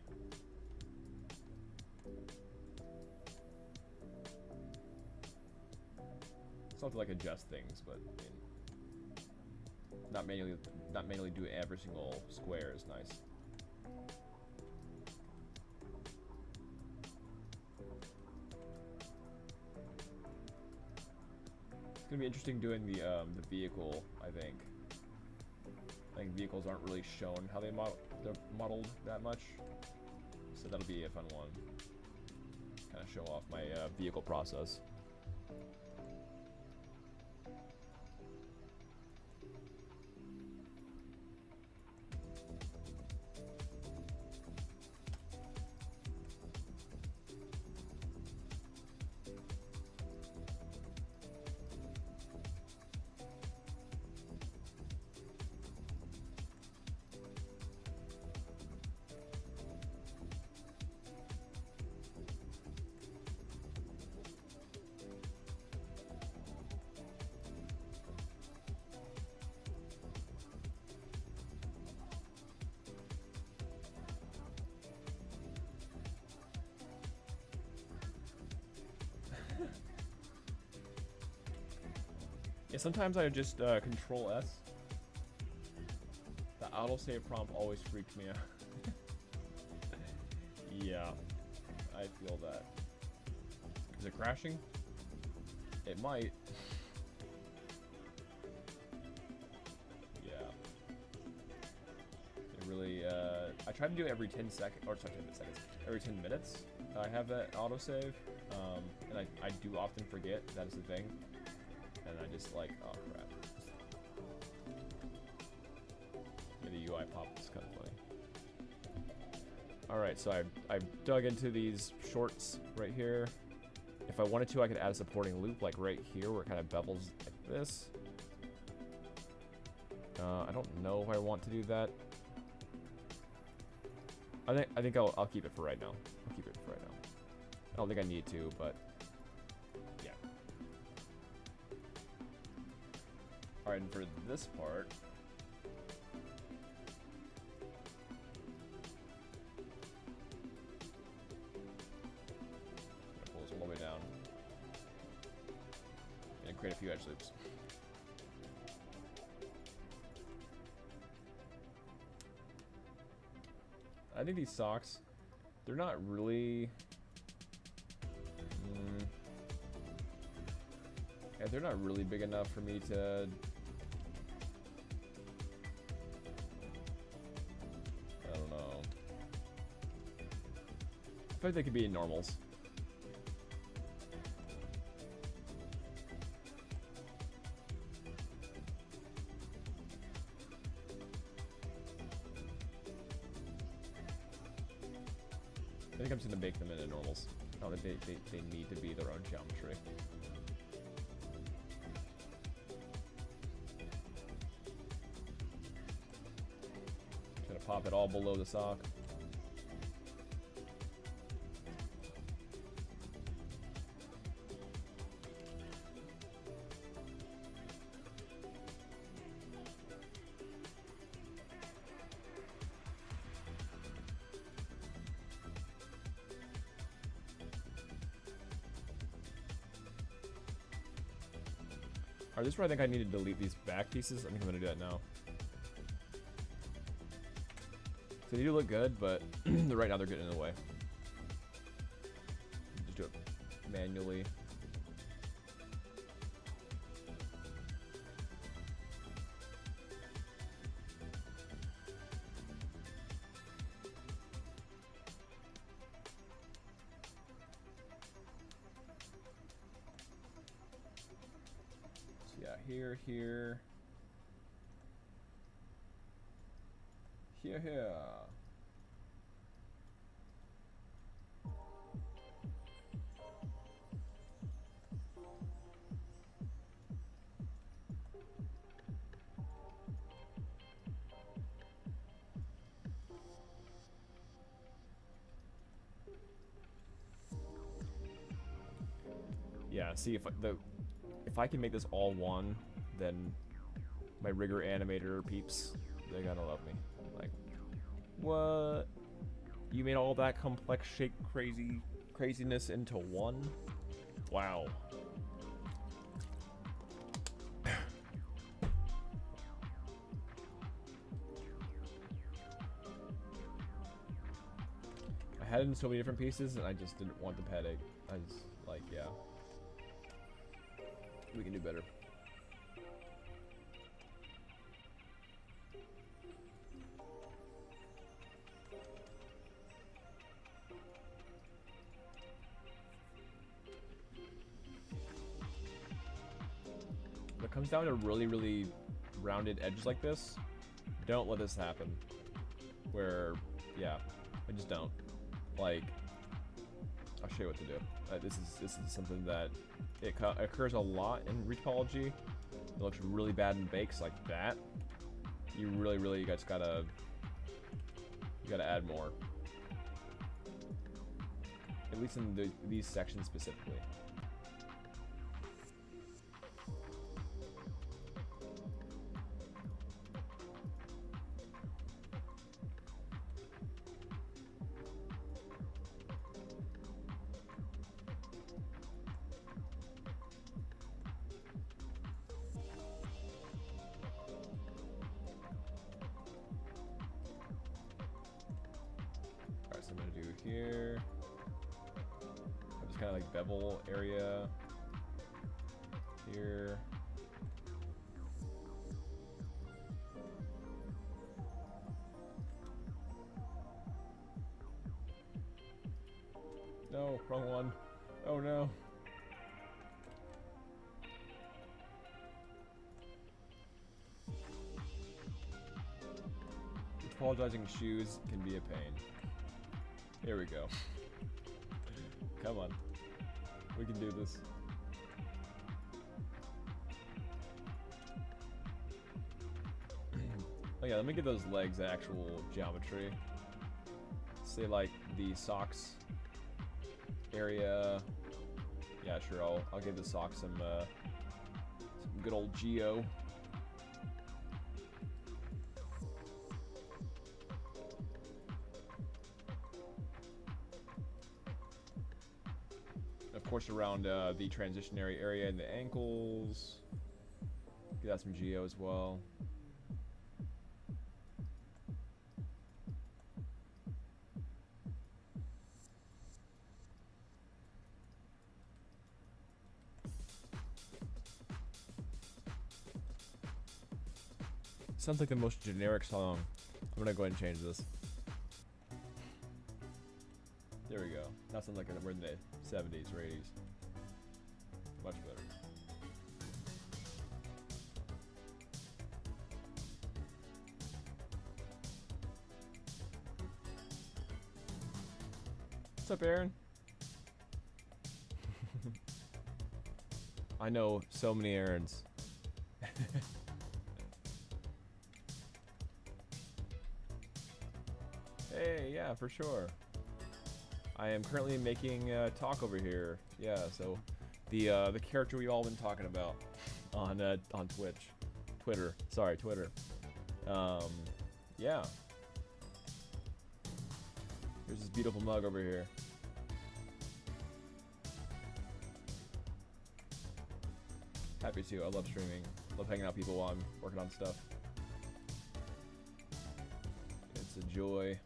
Still have to like adjust things, but I mean, not manually do every single square is nice. It's gonna be interesting doing the vehicle. I think vehicles aren't really shown how they're modeled that much, so that'll be a fun one. Kind of show off my vehicle process. Yeah, sometimes I just control S. The autosave prompt always freaks me out. Yeah, I feel that. Is it crashing? It might. Yeah. It really, I try to do it every 10 seconds, or sorry, 10 seconds, every 10 minutes. I have that autosave, and I do often forget that is the thing. And I just like, oh crap. Yeah, the UI pop is kind of funny. Alright, so I've dug into these shorts right here. If I wanted to, I could add a supporting loop like right here where it kind of bevels like this. I don't know if I want to do that. I think I'll keep it for right now. I'll keep it for right now. I don't think I need to, but yeah. Alright, and for this part, I'm gonna pull this all the way down and create a few edge loops. I think these socks, they're not really... yeah, they're not really big enough for me to... I don't know. I feel like they could be in normals. think I'm just gonna make them into normals. I don't think they need to be their own geometry. Just gonna pop it all below the sock. Alright, this is where I think I need to delete these back pieces. I think I'm gonna do that now. So they do look good, but right now they're getting in the way. Just do it manually. Here. Here. Yeah, see if I can make this all one, then my rigger animator peeps, they're gonna love me. Like, what? You made all that complex shape craziness into one? Wow. I had it in so many different pieces and I just didn't want the headache. I just, like, yeah. We can do better. When it comes down to really rounded edges like this, don't let this happen. Where, yeah, I just don't. Like, I'll show you what to do. This is something that it occurs a lot in Retopology. It looks really bad in bakes like that. You really guys gotta add more. At least in these sections specifically. Alright, so I'm gonna do here. I'm just kind of like bevel area here. No, wrong one. Oh no. Apologizing shoes can be a pain. Here we go. Come on. We can do this. Oh yeah, let me give those legs actual geometry. Say like the socks area. Yeah, sure, I'll give the socks some good old geo. Of course, around the transitionary area and the ankles. Give that some geo as well. Sounds like the most generic song. I'm gonna go ahead and change this. There we go. Now sounds like we're in the 70s or 80s. Much better. What's up, Aaron? I know so many Aarons. Hey, yeah, for sure. I am currently making talk over here. Yeah, so the character we've all been talking about on Twitter. Sorry, Twitter. Yeah. Here's this beautiful mug over here. Happy to. I love streaming. Love hanging out with people while I'm working on stuff. It's a joy.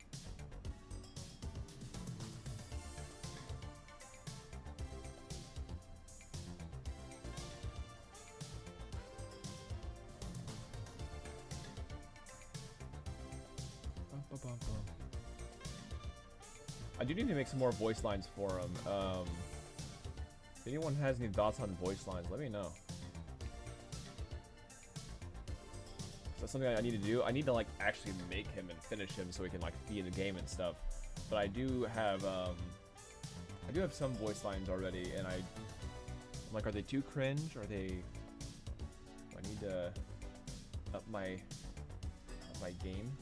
I do need to make some more voice lines for him. If anyone has any thoughts on voice lines, let me know. That's something I need to do. I need to like actually make him and finish him so he can like be in the game and stuff. But I do have some voice lines already, and I'm like, are they too cringe? Are they? Do I need to up my game?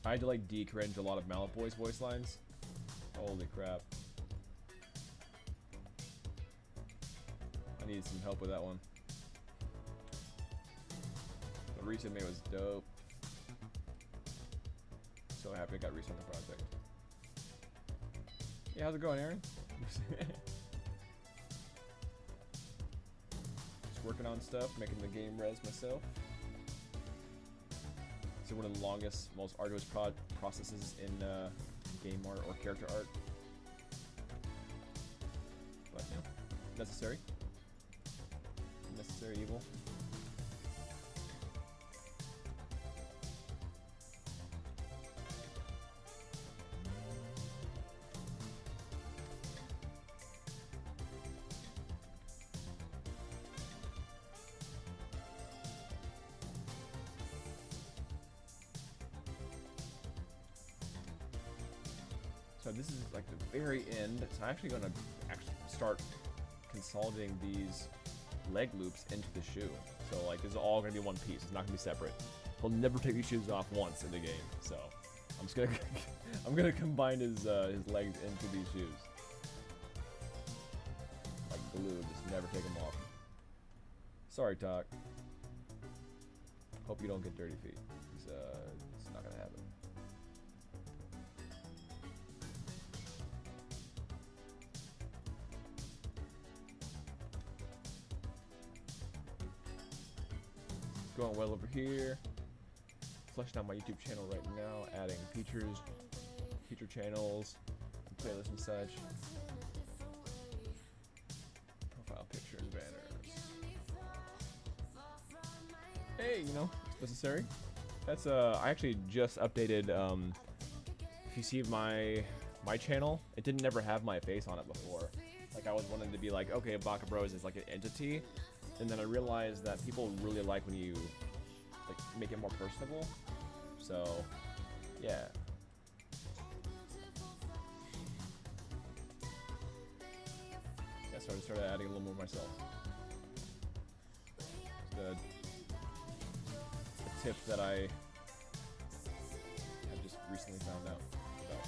I had to like de-cringe a lot of Mallet voice lines. Holy crap. I needed some help with that one. The recent made was dope. So happy I got Reese on the project. Yeah, how's it going, Aaron? Just working on stuff, making the game res myself. It's one of the longest, most arduous processes in game art or character art. But yeah, necessary. Necessary evil. So this is like the very end. So I'm actually going to start consolidating these leg loops into the shoe. So like this is all going to be one piece. It's not going to be separate. He'll never take these shoes off once in the game. So I'm just gonna I'm gonna combine his legs into these shoes. Like glue, just never take them off. Sorry, Talk. Hope you don't get dirty feet. It's not gonna happen. Going well over here. Fleshing out my YouTube channel right now, adding features, feature channels, playlists and such. Profile picture and banners. Hey, you know, it's necessary. That's I actually just updated. If you see my channel, it didn't never have my face on it before. Like I was wanting to be like, okay, Baka Bros is like an entity. And then I realized that people really like when you like make it more personable. So, yeah. Yeah, so I started adding a little more myself. The tip that I have just recently found out about.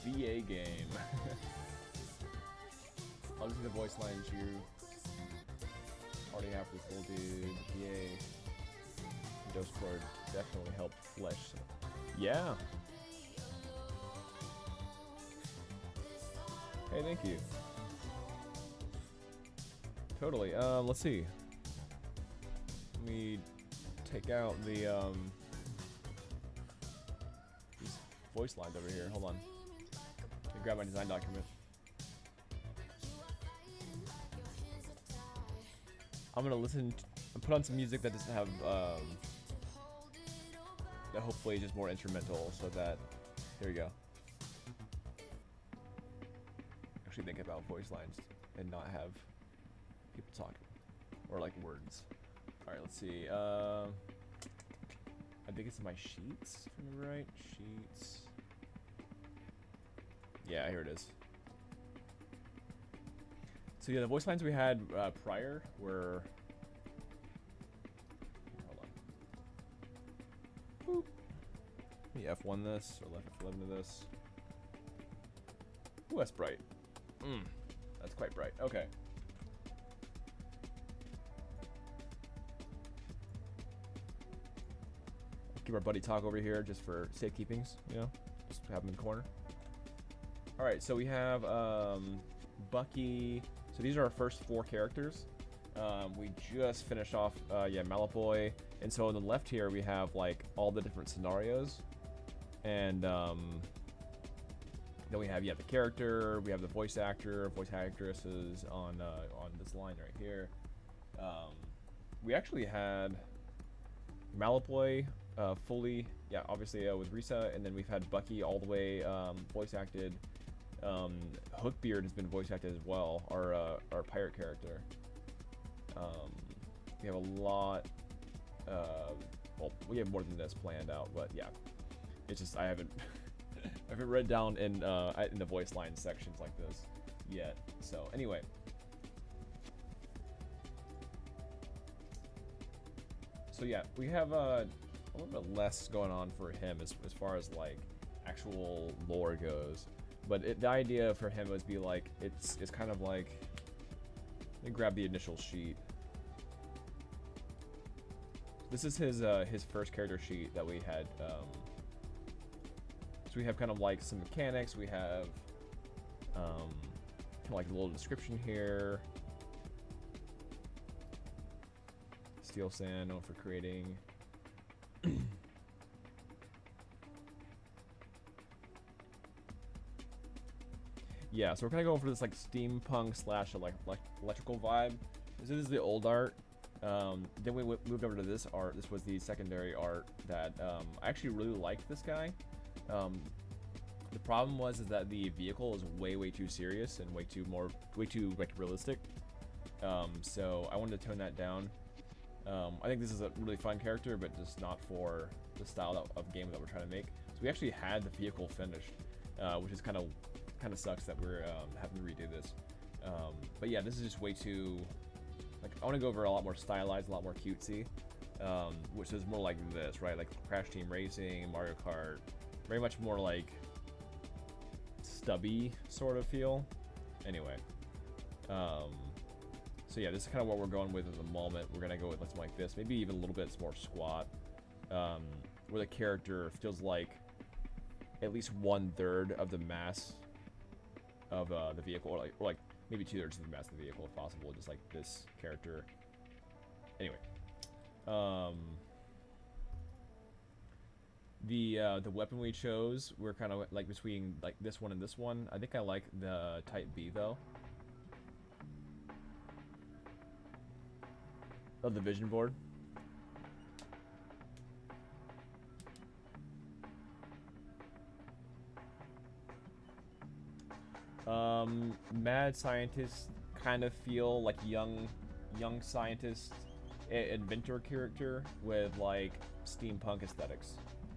VA game. I'll just do the voice lines you already have for this little dude. VA Dose Cord definitely helped flesh some. Yeah. Hey, thank you. Totally. Let's see. Let me take out the these voice lines over here. Hold on. Let me grab my design document. I'm gonna listen and put on some music that doesn't have that hopefully is just more instrumental, so that there you go. actually think about voice lines and not have people talking or like words. All right, let's see. I think it's in my sheets, if I'm right. Sheets. Yeah, here it is. So yeah, the voice lines we had prior were. Hold on. Boop. Let me F1 this or left F11 to this. Ooh, that's bright. That's quite bright. Okay. Keep our buddy talk over here just for safekeepings, you know? Just have him in the corner. Alright, so we have Bucky. So these are our first 4 characters. We just finished off, Malapoi. And so on the left here, we have, like, all the different scenarios. And, then we have, the character, we have the voice actor, voice actresses on this line right here. We actually had Malapoi fully, obviously with Risa, and then we've had Bucky all the way voice acted. Hookbeard has been voice acted as well, our pirate character. We have a lot, well, we have more than this planned out, but yeah, it's just I haven't read down in the voice line sections like this yet. So anyway, so yeah, we have a little bit less going on for him as far as like actual lore goes, but the idea for him was be like it's kind of like, let me grab the initial sheet. This is his first character sheet that we had. So we have kind of like some mechanics. We have kind of like a little description here. Steel sand, known for creating. Yeah, so we're kind of going for this like steampunk slash like electrical vibe. This is the old art. Then we moved over to this art. This was the secondary art that I actually really liked this guy. The problem was that the vehicle is way too serious and way too like realistic. So I wanted to tone that down. I think this is a really fun character, but just not for the style of game that we're trying to make. So we actually had the vehicle finished, which is kind of sucks that we're having to redo this. But yeah, this is just way too, like, I want to go over a lot more stylized, a lot more cutesy, which is more like this, right? Like Crash Team Racing, Mario Kart, very much more like stubby sort of feel. Anyway, so yeah, this is kind of what we're going with at the moment. We're gonna go with something like this, maybe even a little bit more squat, where the character feels like at least 1/3 of the mass of the vehicle, or like maybe 2/3 of the mass of the vehicle if possible, just like this character. Anyway, the weapon we chose, we're kind of like between like this one and this one. I think I like the Type B though. Of the vision board. Mad scientist kind of feel like young scientist inventor character with like steampunk aesthetics.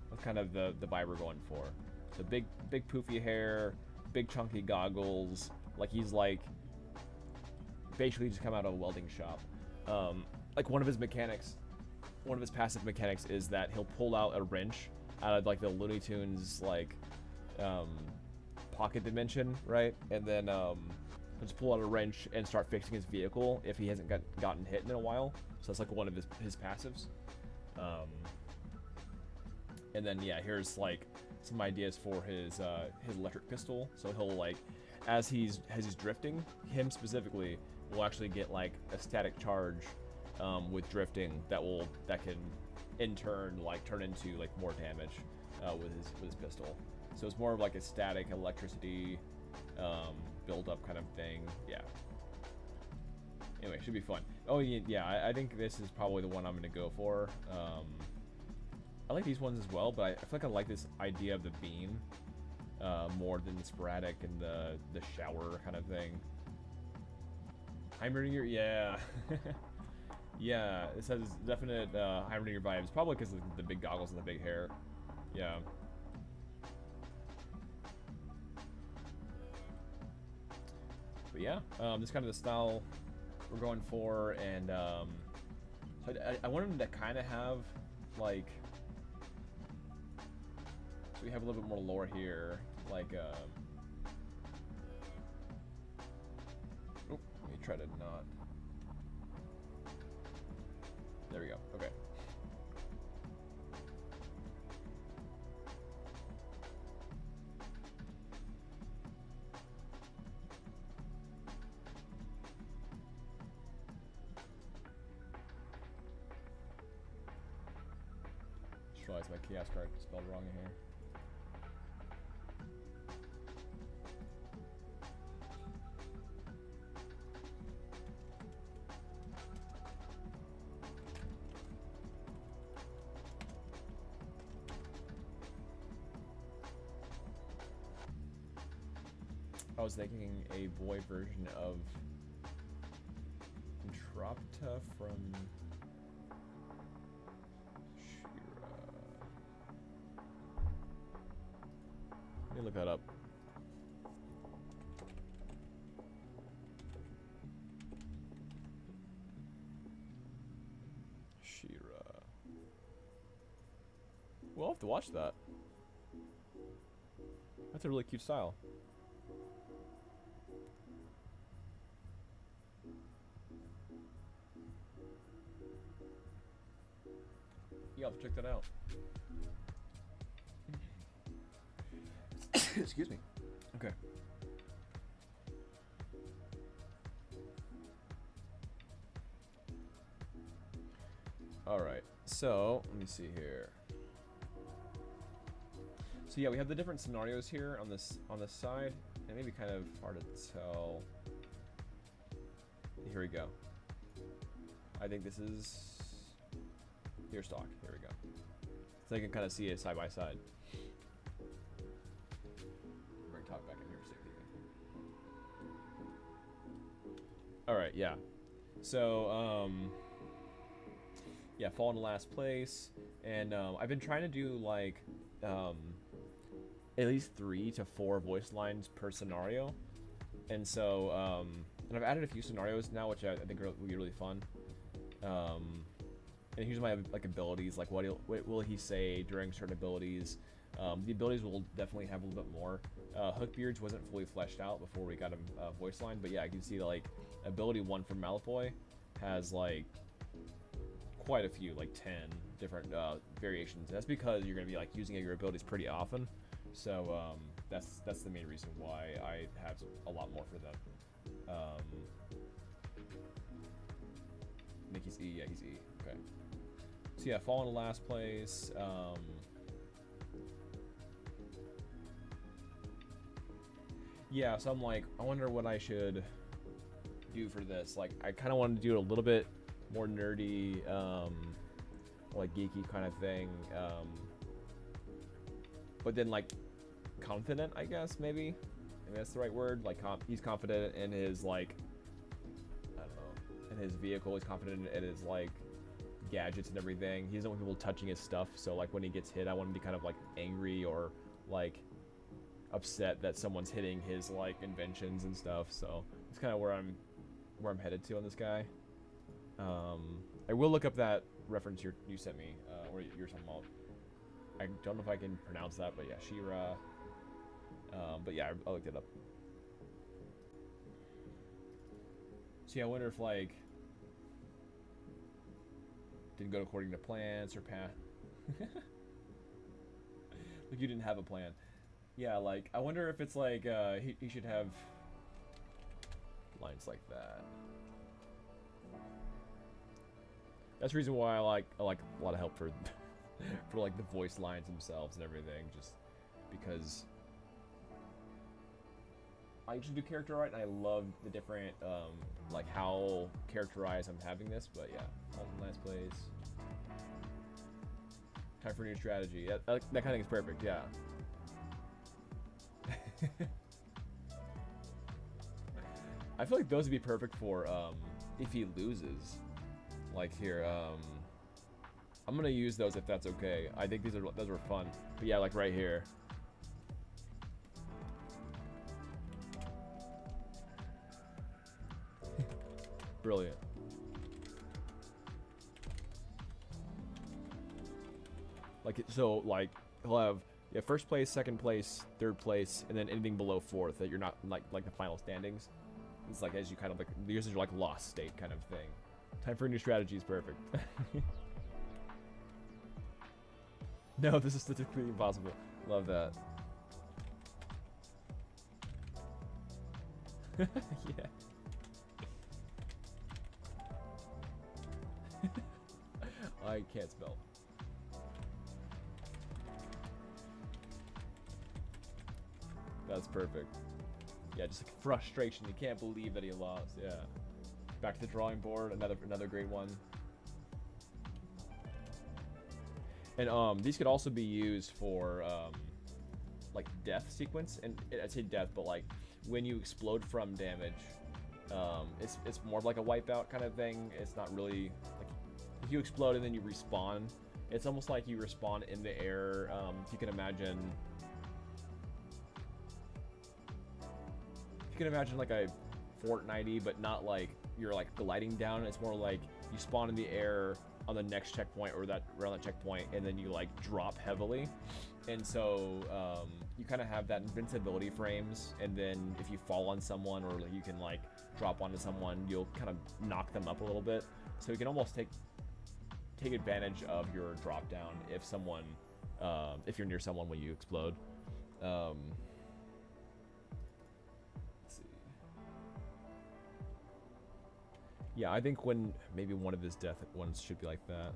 That's kind of the vibe we're going for. So big poofy hair, big chunky goggles, like he's like basically just come out of a welding shop. Like one of his passive mechanics is that he'll pull out a wrench out of like the Looney Tunes like pocket dimension, right? And then just pull out a wrench and start fixing his vehicle if he hasn't gotten hit in a while. So that's like one of his passives. And then yeah, here's like some ideas for his electric pistol. So he'll like, as he's drifting, him specifically will actually get like a static charge with drifting that can in turn like turn into like more damage with his pistol. So it's more of like a static electricity build up kind of thing. Yeah. Anyway, should be fun. Oh yeah, I think this is probably the one I'm gonna go for. I like these ones as well, but I feel like I like this idea of the beam. more than the sporadic and the shower kind of thing. Heimerdinger, yeah. Yeah, this has definite Heimerdinger vibes. Probably because of the big goggles and the big hair. Yeah. But yeah, this is kind of the style we're going for, and so I wanted him to kind of have like, so we have a little bit more lore here, like oh, let me try to not. There we go. Okay. Just realized my chaos card spelled wrong in here. I was thinking a boy version of Entropta from Shira. Let me look that up. Shira. We'll have to watch that. That's a really cute style. Yeah, I'll check that out. Excuse me. Okay. All right. So let me see here. So yeah, we have the different scenarios here on this side, and maybe kind of hard to tell. Here we go. I think this is deer stock. Here we go. So you can kind of see it side by side. Bring talk back in here for a second. All right, yeah. So yeah, fall in last place, and I've been trying to do like at least 3 to 4 voice lines per scenario, and so and I've added a few scenarios now, which I think will be really fun. And here's my like abilities, like what will he say during certain abilities. The abilities will definitely have a little bit more. Hookbeards wasn't fully fleshed out before we got him voice line, but yeah, you can see like ability 1 from Malfoy has like quite a few, like 10 different variations. That's because you're gonna be like using your abilities pretty often. So that's the main reason why I have a lot more for them. I think he's E. Yeah, he's E. Okay. So yeah, fall into last place. Yeah, so I'm like, I wonder what I should do for this. Like, I kind of wanted to do it a little bit more nerdy, like geeky kind of thing. But then like confident, I guess, maybe that's the right word. Like he's confident in his like, I don't know, in his vehicle. He's confident in his like gadgets and everything. He doesn't want people touching his stuff. So like when he gets hit, I want him to be kind of like angry or like upset that someone's hitting his like inventions and stuff. So it's kind of where I'm headed to on this guy. I will look up that reference you sent me, or you're talking about. I don't know if I can pronounce that, but yeah, Shira. But yeah, I looked it up. So yeah, I wonder if like didn't go according to plans or path. Like you didn't have a plan. Yeah, like I wonder if it's like he should have lines like that. That's the reason why I like a lot of help for for like the voice lines themselves and everything, just because I usually do character art and I love the different like how characterized I'm having this. But yeah, last place. Time for a new strategy. That kind of thing is perfect. Yeah. I feel like those would be perfect for if he loses. Like here, I'm gonna use those if that's okay. I think those were fun. But yeah, like right here. Brilliant. Like so, like he'll have first place, second place, third place, and then anything below fourth that you're not like the final standings. It's like as you kind of like these are like lost state kind of thing. Time for a new strategy is perfect. No, this is statistically impossible. Love that. Yeah. I can't spell. That's perfect. Yeah, just like frustration. You can't believe that he lost. Yeah. Back to the drawing board. Another great one. And these could also be used for like death sequence. And I say death, but like when you explode from damage, it's more of like a wipeout kind of thing. It's not really like if you explode and then you respawn. It's almost like you respawn in the air. If you can imagine. You can imagine like a Fortnite, but not like you're like gliding down. It's more like you spawn in the air on the next checkpoint or around that checkpoint, and then you like drop heavily. And so you kind of have that invincibility frames, and then if you fall on someone or like you can like drop onto someone, you'll kind of knock them up a little bit. So you can almost take advantage of your drop down if someone if you're near someone when you explode. Yeah, I think maybe one of his death ones should be like that.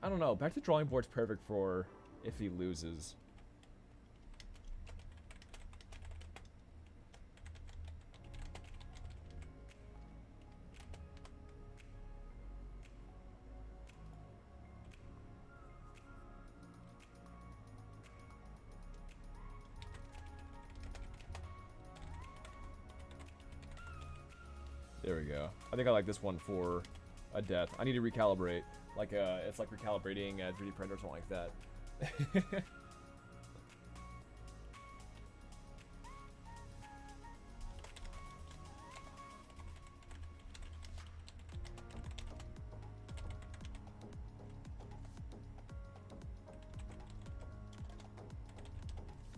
I don't know. Back to drawing board's perfect for if he loses. There we go. I think I like this one for a death. I need to recalibrate. Like it's like recalibrating a 3D printer or something like that.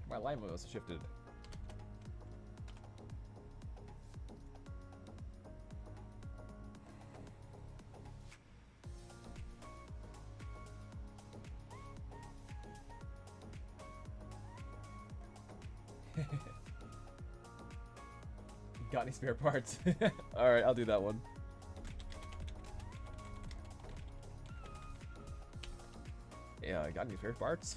My line was shifted. Got any spare parts? Alright, I'll do that one. Yeah, I got any spare parts?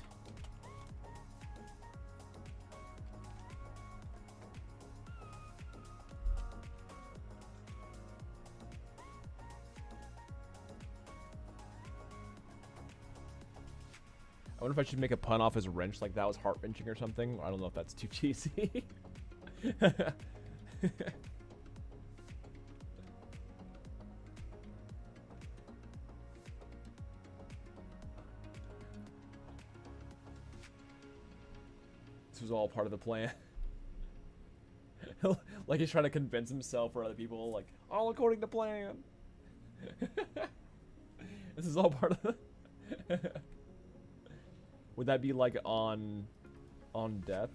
I wonder if I should make a pun off his wrench like that was heart-wrenching or something. I don't know if that's too cheesy. This was all part of the plan. Like he's trying to convince himself or other people, like, all according to plan. This is all part of the... Would that be like on death?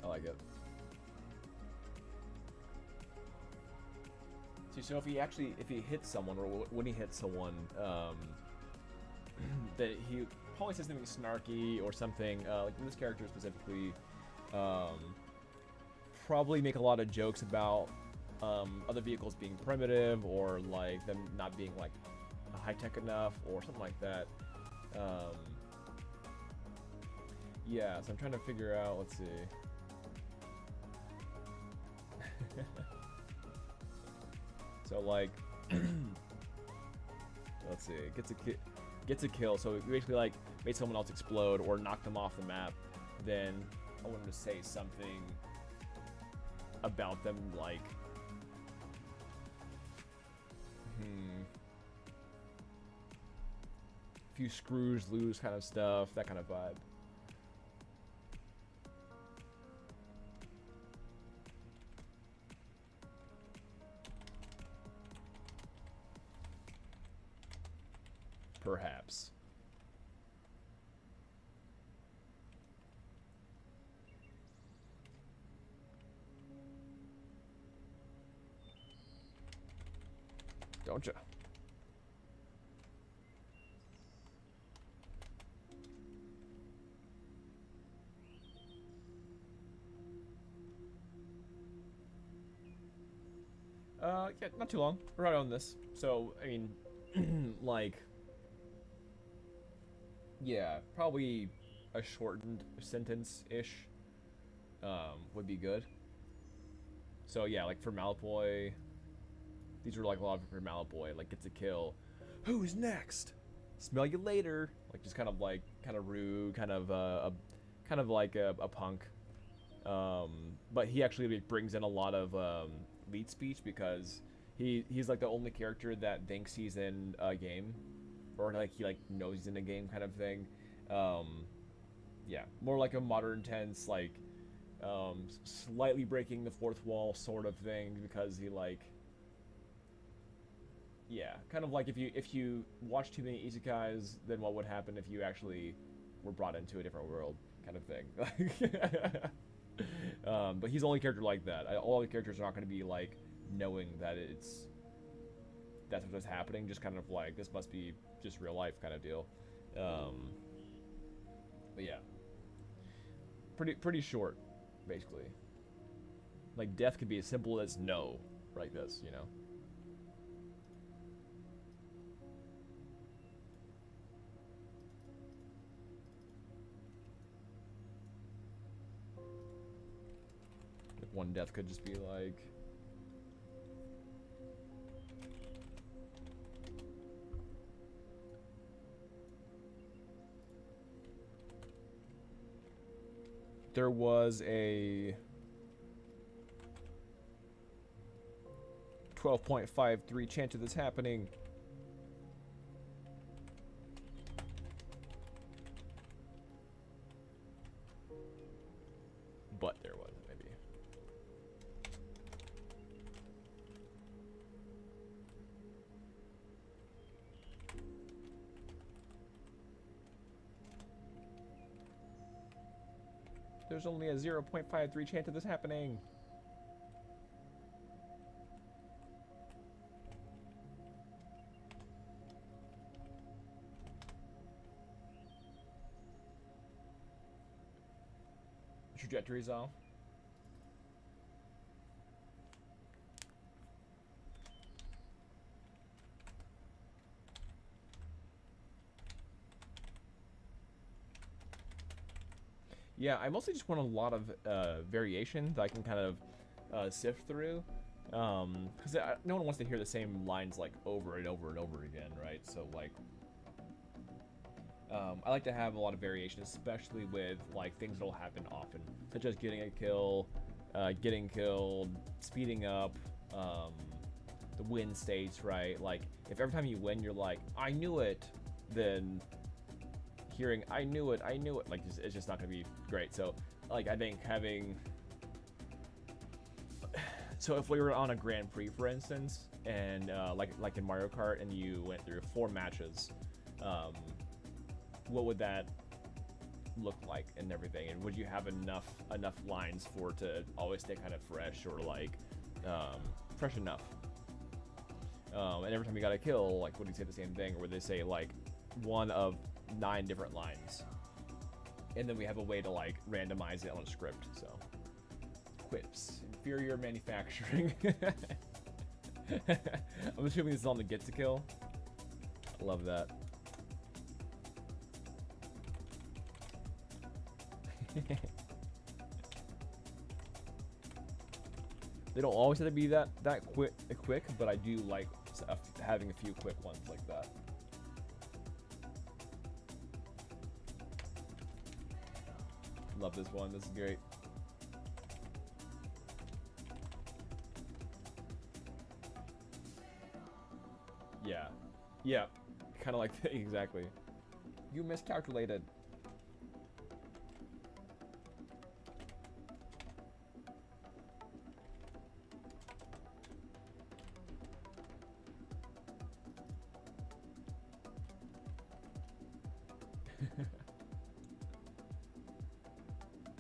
I like it. See, so if he hits someone, or when he hits someone, that he probably says something snarky or something, like this character specifically, probably make a lot of jokes about other vehicles being primitive or like them not being like high-tech enough or something like that. Yeah, so I'm trying to figure out, let's see. So like, let's see, gets a kill. So you basically like made someone else explode or knock them off the map. Then I wanted to say something about them, like, a few screws loose kind of stuff, that kind of vibe. Perhaps. Don't ya? Yeah, not too long. We're right on this. So, I mean, like, yeah, probably a shortened sentence-ish would be good. So, yeah, like for Malboy, these were like a lot for Malboy, like gets a kill. Who's next? Smell you later. Like just kind of rude, kind of like a punk. But he actually brings in a lot of lead speech because he's like the only character that thinks he's in a game, or like he like knows he's in a game kind of thing. Yeah, more like a modern tense, like slightly breaking the fourth wall sort of thing, because he like, yeah, kind of like if you watch too many isekais, then what would happen if you actually were brought into a different world, kind of thing. But he's the only character like that. All the characters are not going to be like knowing that that's what's happening. Just kind of like, this must be just real life kind of deal. But yeah, pretty short, basically. Like death could be as simple as no, like this, you know. One death could just be like, there was a 12.53 chance of this happening. But there was, maybe. There's only a 0.53 chance of this happening. Trajectories off. Yeah, I mostly just want a lot of variation that I can kind of sift through, because no one wants to hear the same lines like over and over and over again, right? So like, I like to have a lot of variation, especially with like things that'll happen often, such as getting a kill, getting killed, speeding up, the win states, right? Like if every time you win you're like, I knew it, then hearing I knew it, like it's just not gonna be great. So like I think having, so if we were on a Grand Prix, for instance, and like in Mario Kart, and you went through 4 matches, what would that look like and everything? And would you have enough lines for it to always stay kind of fresh, or like fresh enough? And every time you got a kill, like would you say the same thing, or would they say like one of 9 different lines? And then we have a way to like randomize it on a script. So quips, inferior manufacturing. I'm assuming this is on the get to kill. I love that. They don't always have to be that quick, but I do like having a few quick ones like that. Love this one. This is great. Yeah. Yeah. Kind of like that. Exactly. You miscalculated.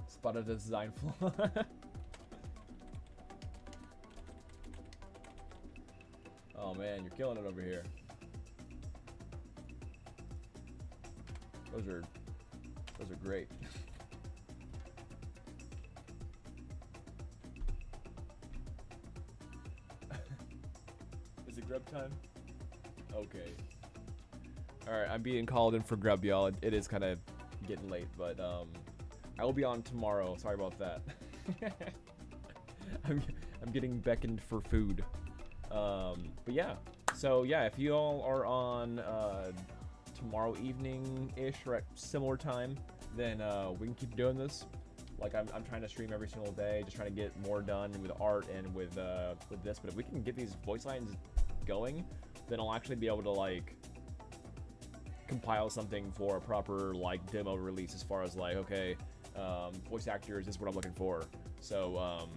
Spotted a design flaw. Oh man, you're killing it over here. Those are great. Is it grub time? Okay. Alright, I'm being called in for grub, y'all. It is kind of getting late, but I will be on tomorrow. Sorry about that. I'm getting beckoned for food. But yeah. So yeah, if you all are on tomorrow evening-ish or at similar time, then we can keep doing this. Like I'm trying to stream every single day, just trying to get more done with art and with this. But if we can get these voice lines going, then I'll actually be able to like compile something for a proper like demo release. As far as like, okay, voice actors, this is what I'm looking for. So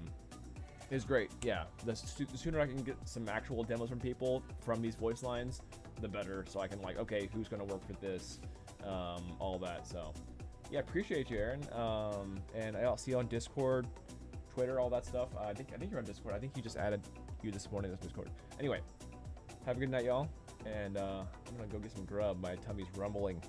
it's great. Yeah, the sooner I can get some actual demos from people from these voice lines, the better. So I can like, okay, who's gonna work for this, all that. So yeah, appreciate you, Aaron. And I'll see you on Discord, Twitter, all that stuff. I think you're on Discord. I think he just added you this morning. This Discord. Anyway, have a good night, y'all. And I'm gonna go get some grub. My tummy's rumbling.